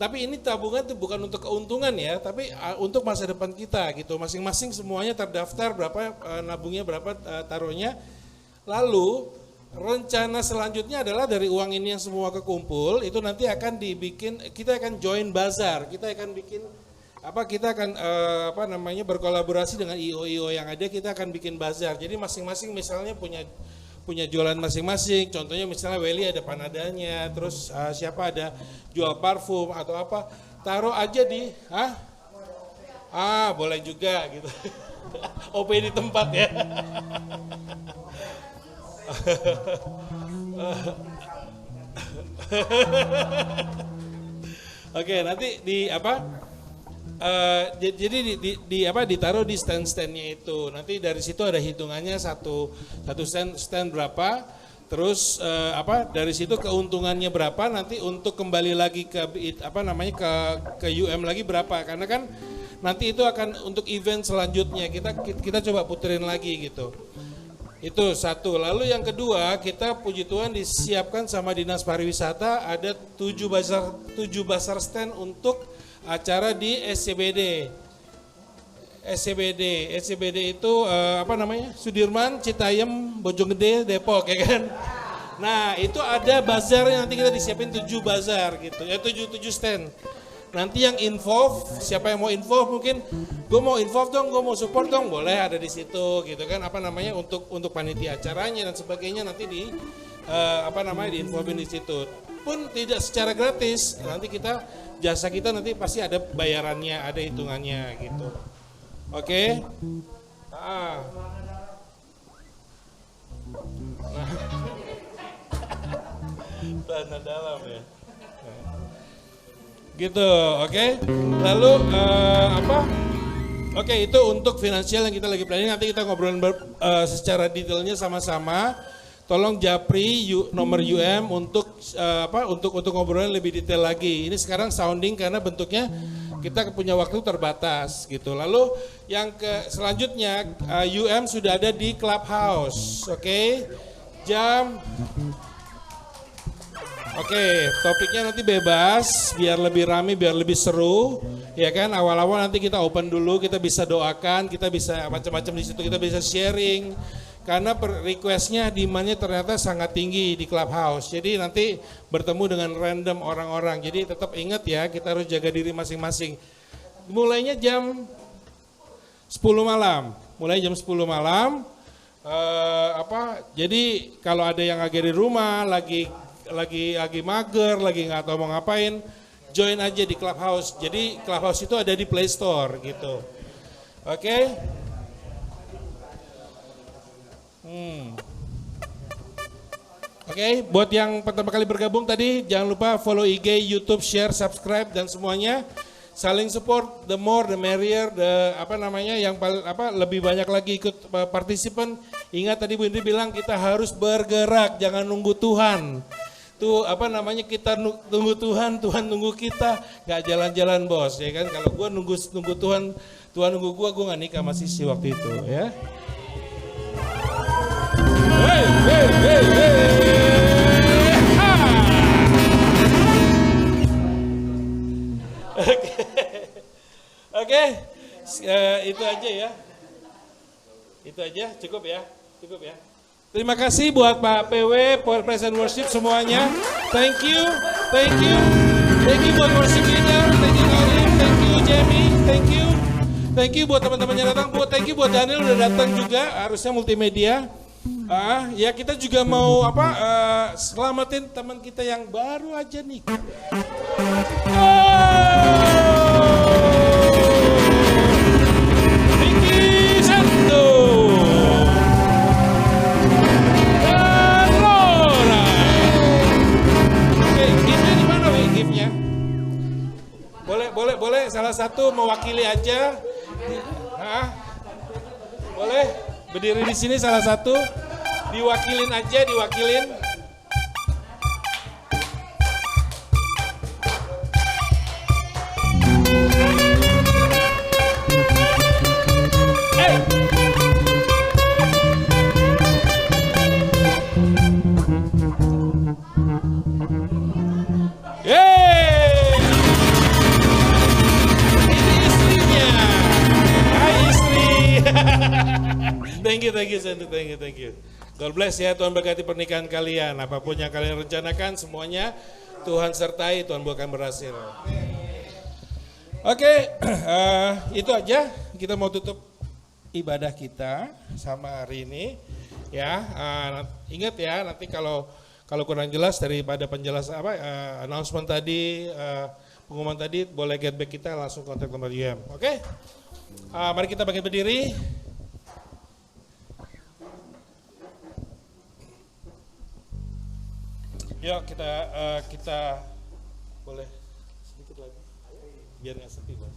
Speaker 5: tapi ini tabungan itu bukan untuk keuntungan ya, tapi untuk masa depan kita gitu. Masing-masing semuanya terdaftar berapa nabungnya, berapa taruhnya. Lalu rencana selanjutnya adalah dari uang ini yang semua kekumpul itu nanti akan dibikin, kita akan join bazar, kita akan bikin kita akan berkolaborasi dengan IO yang ada, kita akan bikin bazar. Jadi masing-masing misalnya punya jualan masing-masing, contohnya misalnya Welly ada panadanya, terus siapa ada jual parfum atau apa, taruh aja di, boleh juga gitu, OP di tempat ya. Oke, nanti jadi ditaruh di stand-standnya itu. Nanti dari situ ada hitungannya satu stand berapa. Terus dari situ keuntungannya berapa, nanti untuk kembali lagi ke ke UM lagi berapa. Karena kan nanti itu akan untuk event selanjutnya kita coba puterin lagi gitu. Itu satu. Lalu yang kedua, kita puji Tuhan disiapkan sama Dinas Pariwisata ada 7 bazar stand untuk acara di SCBD. SCBD itu Sudirman, Citayam, Bojonggede, Depok ya kan. Nah, itu ada bazar yang nanti kita disiapin 7 bazar gitu. Ya 7 stand. Nanti yang involve, siapa yang mau involve mungkin gue mau involve dong, gue mau support dong, boleh ada di situ gitu kan, untuk panitia acaranya dan sebagainya nanti di involve di situ. Pun tidak secara gratis, nanti jasa kita nanti pasti ada bayarannya, ada hitungannya gitu. Oke? Tanah dalam ya. Gitu, oke. Lalu Oke, itu untuk finansial yang kita lagi planning. Nanti kita ngobrolin secara detailnya sama-sama. Tolong japri nomor UM untuk ngobrolin lebih detail lagi. Ini sekarang sounding karena bentuknya kita punya waktu terbatas gitu. Lalu yang selanjutnya UM sudah ada di Clubhouse, oke? Oke, topiknya nanti bebas, biar lebih rame, biar lebih seru, ya kan? Awal-awal nanti kita open dulu, kita bisa doakan, kita bisa macam-macam di situ, kita bisa sharing. Karena requestnya, demand-nya ternyata sangat tinggi di Clubhouse. Jadi nanti bertemu dengan random orang-orang. Jadi tetap ingat ya, kita harus jaga diri masing-masing. Mulainya jam 10 malam, Jadi kalau ada yang lagi di rumah, lagi mager, lagi nggak tahu mau ngapain, join aja di Clubhouse. Jadi Clubhouse itu ada di Play Store gitu. Oke? Oke, buat yang pertama kali bergabung tadi, jangan lupa follow IG, YouTube, share, subscribe dan semuanya. Saling support, the more the merrier, lebih banyak lagi ikut partisipan. Ingat tadi Bu Indri bilang kita harus bergerak, jangan nunggu Tuhan. Kita tunggu Tuhan, Tuhan tunggu kita, nggak jalan-jalan bos, ya kan? Kalau gue nunggu Tuhan, Tuhan nunggu gue nggak nikah sama Sisi waktu itu, ya. Oke, itu aja ya. Itu aja, cukup ya. Terima kasih buat Pak PW, Praise and Worship semuanya. Thank you buat worship leader, thank you Karim, thank you Jamie, thank you buat teman-teman yang datang, thank you buat Daniel udah datang juga, harusnya multimedia. Ya kita juga mau selamatin teman kita yang baru aja nih. Vicky Santo. Boleh salah satu mewakili aja. Boleh berdiri di sini salah satu, diwakilin. Yeay! Ini istrinya. Hai istri. Thank you, Santu. Thank you. God bless ya, Tuhan berkati pernikahan kalian. Apapun yang kalian rencanakan, semuanya Tuhan sertai, Tuhan buatkan berhasil. Oke, itu aja. Kita mau tutup ibadah kita sama hari ini. Ya, ingat ya, nanti kalau kurang jelas daripada penjelasan announcement tadi, pengumuman tadi, boleh get back kita langsung kontak nomor UM. Oke, mari kita bangkit berdiri. Yuk kita boleh sedikit lagi biar nggak sepi Bos.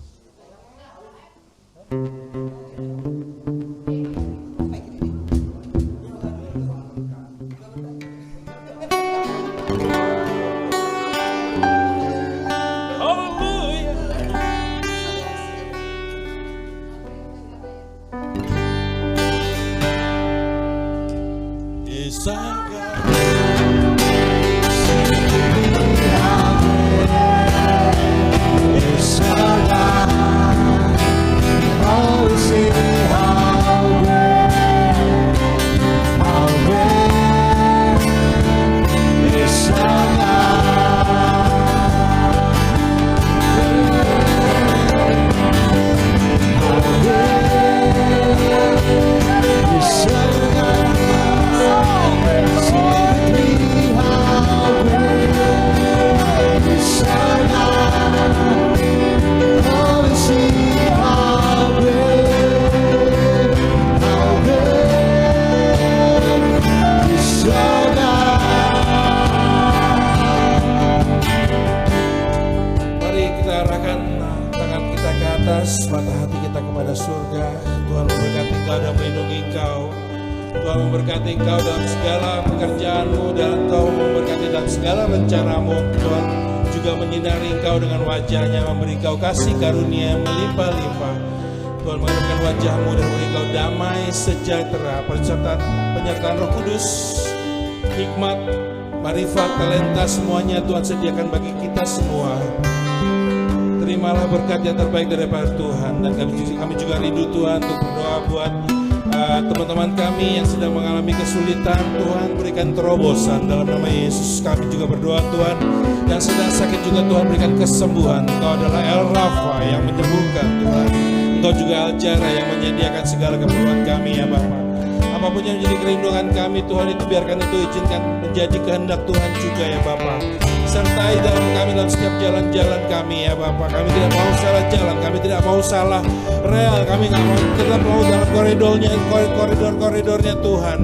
Speaker 5: Mata hati kita kepada surga. Tuhan memberkati engkau dan melindungi engkau. Tuhan memberkati engkau dalam segala pekerjaanmu dan Tuhan memberkati dalam segala rencanamu. Tuhan juga menyinari engkau dengan wajahnya, memberi engkau kasih karunia yang melimpah-limpah. Tuhan menghadapkan wajahmu dan memberi engkau damai sejahtera, penyertaan Roh Kudus, hikmat, marifat, talenta, semuanya Tuhan sediakan bagi kita semua. Terimalah berkat yang terbaik daripada Tuhan. Dan kami juga rindu Tuhan untuk berdoa buat teman-teman kami yang sedang mengalami kesulitan. Tuhan berikan terobosan dalam nama Yesus. Kami juga berdoa Tuhan, yang sedang sakit juga Tuhan berikan kesembuhan. Engkau adalah El Rafa yang menyembuhkan Tuhan. Engkau juga El Jara yang menyediakan segala keperluan kami ya Bapa. Apapun yang menjadi kerinduan kami Tuhan, itu biarkan itu izinkan menjadi kehendak Tuhan juga ya Bapa. Sertai dalam kami dalam setiap jalan-jalan kami ya Bapa. Kami tidak mau salah jalan, kami tidak mau salah rel, kami tidak mau dalam koridornya Tuhan.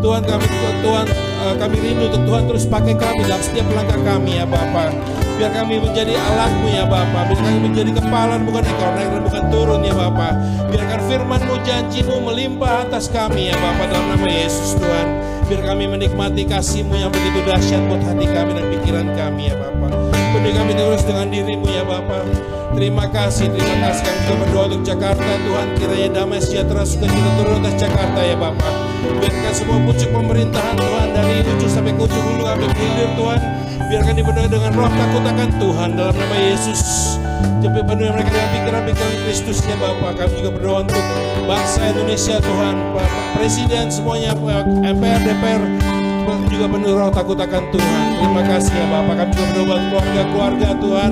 Speaker 5: Tuhan kami rindu untuk Tuhan terus pakai kami dalam setiap langkah kami ya Bapa. Biar kami menjadi alatmu ya Bapa. Biar kami menjadi kepala bukan ekor, naik dan bukan turun ya Bapa. Biarkan firman-Mu, janji-Mu melimpah atas kami ya Bapa dalam nama Yesus Tuhan. Biar kami menikmati kasih-Mu yang begitu dahsyat buat hati kami dan pikiran kami ya Bapa. Penuhi kami terus dengan diri-Mu ya Bapa. Terima kasih kami juga berdoa untuk Jakarta Tuhan. Kiranya damai sejahtera sukacita turun atas Jakarta ya Bapa. Biarkan semua pucuk pemerintahan Tuhan, dari ujung sampai ke ujung hulu sampai hilir Tuhan, biarkan dipenuhi dengan roh takut akan Tuhan dalam nama Yesus. Jadi penuhi mereka dengan pikiran-pikiran Kristus ya Bapa. Kami juga berdoa untuk bangsa Indonesia Tuhan, Bapak Presiden semuanya, MPR, DPR juga penuh roh takut akan Tuhan. Terima kasih ya Bapak. Kami juga berdoa untuk keluarga-keluarga Tuhan.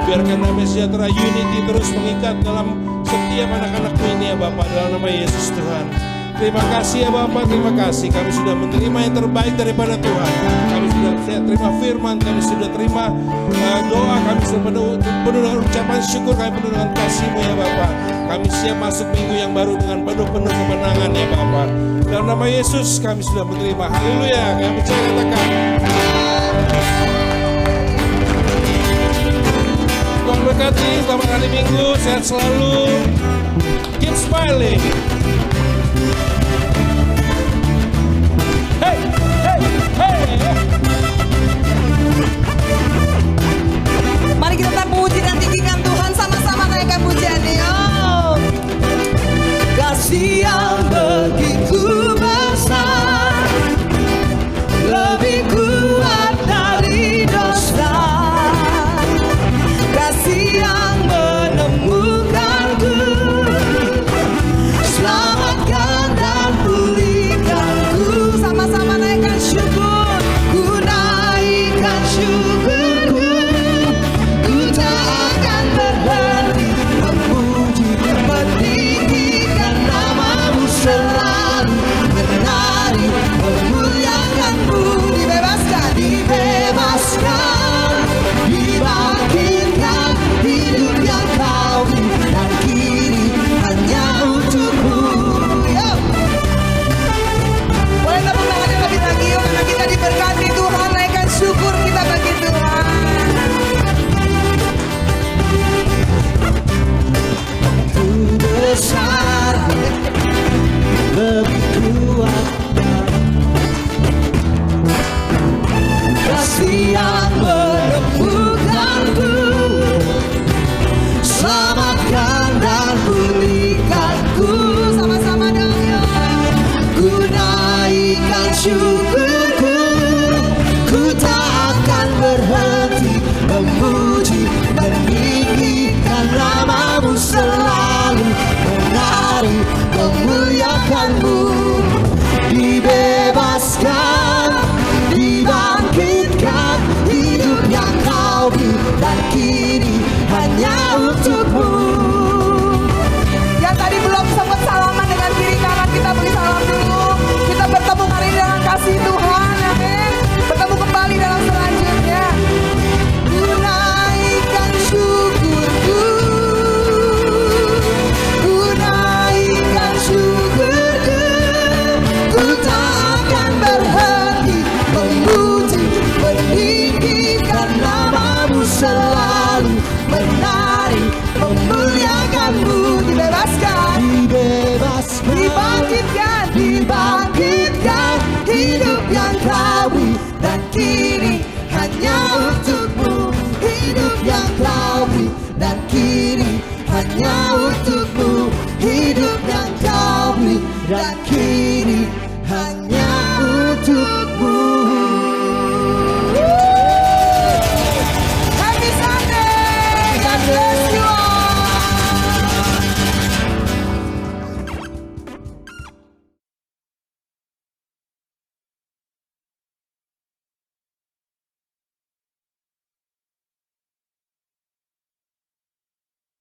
Speaker 5: Biarkan damai sejahtera unity terus mengikat dalam setiap anak-anakmu ini ya Bapak dalam nama Yesus Tuhan. Terima kasih ya Bapak, terima kasih. Kami sudah menerima yang terbaik daripada Tuhan. Kami sudah terima firman, kami sudah terima doa, kami sudah penuh dengan ucapan syukur, kami penuh dengan kasih-Mu ya Bapak. Kami siap masuk minggu yang baru dengan penuh kemenangan ya Bapak. Dalam nama Yesus kami sudah menerima. Haleluya. Kami percaya katakan. Tuhan berkati, selamat hari Minggu, sehat selalu. Keep smiling. Hey!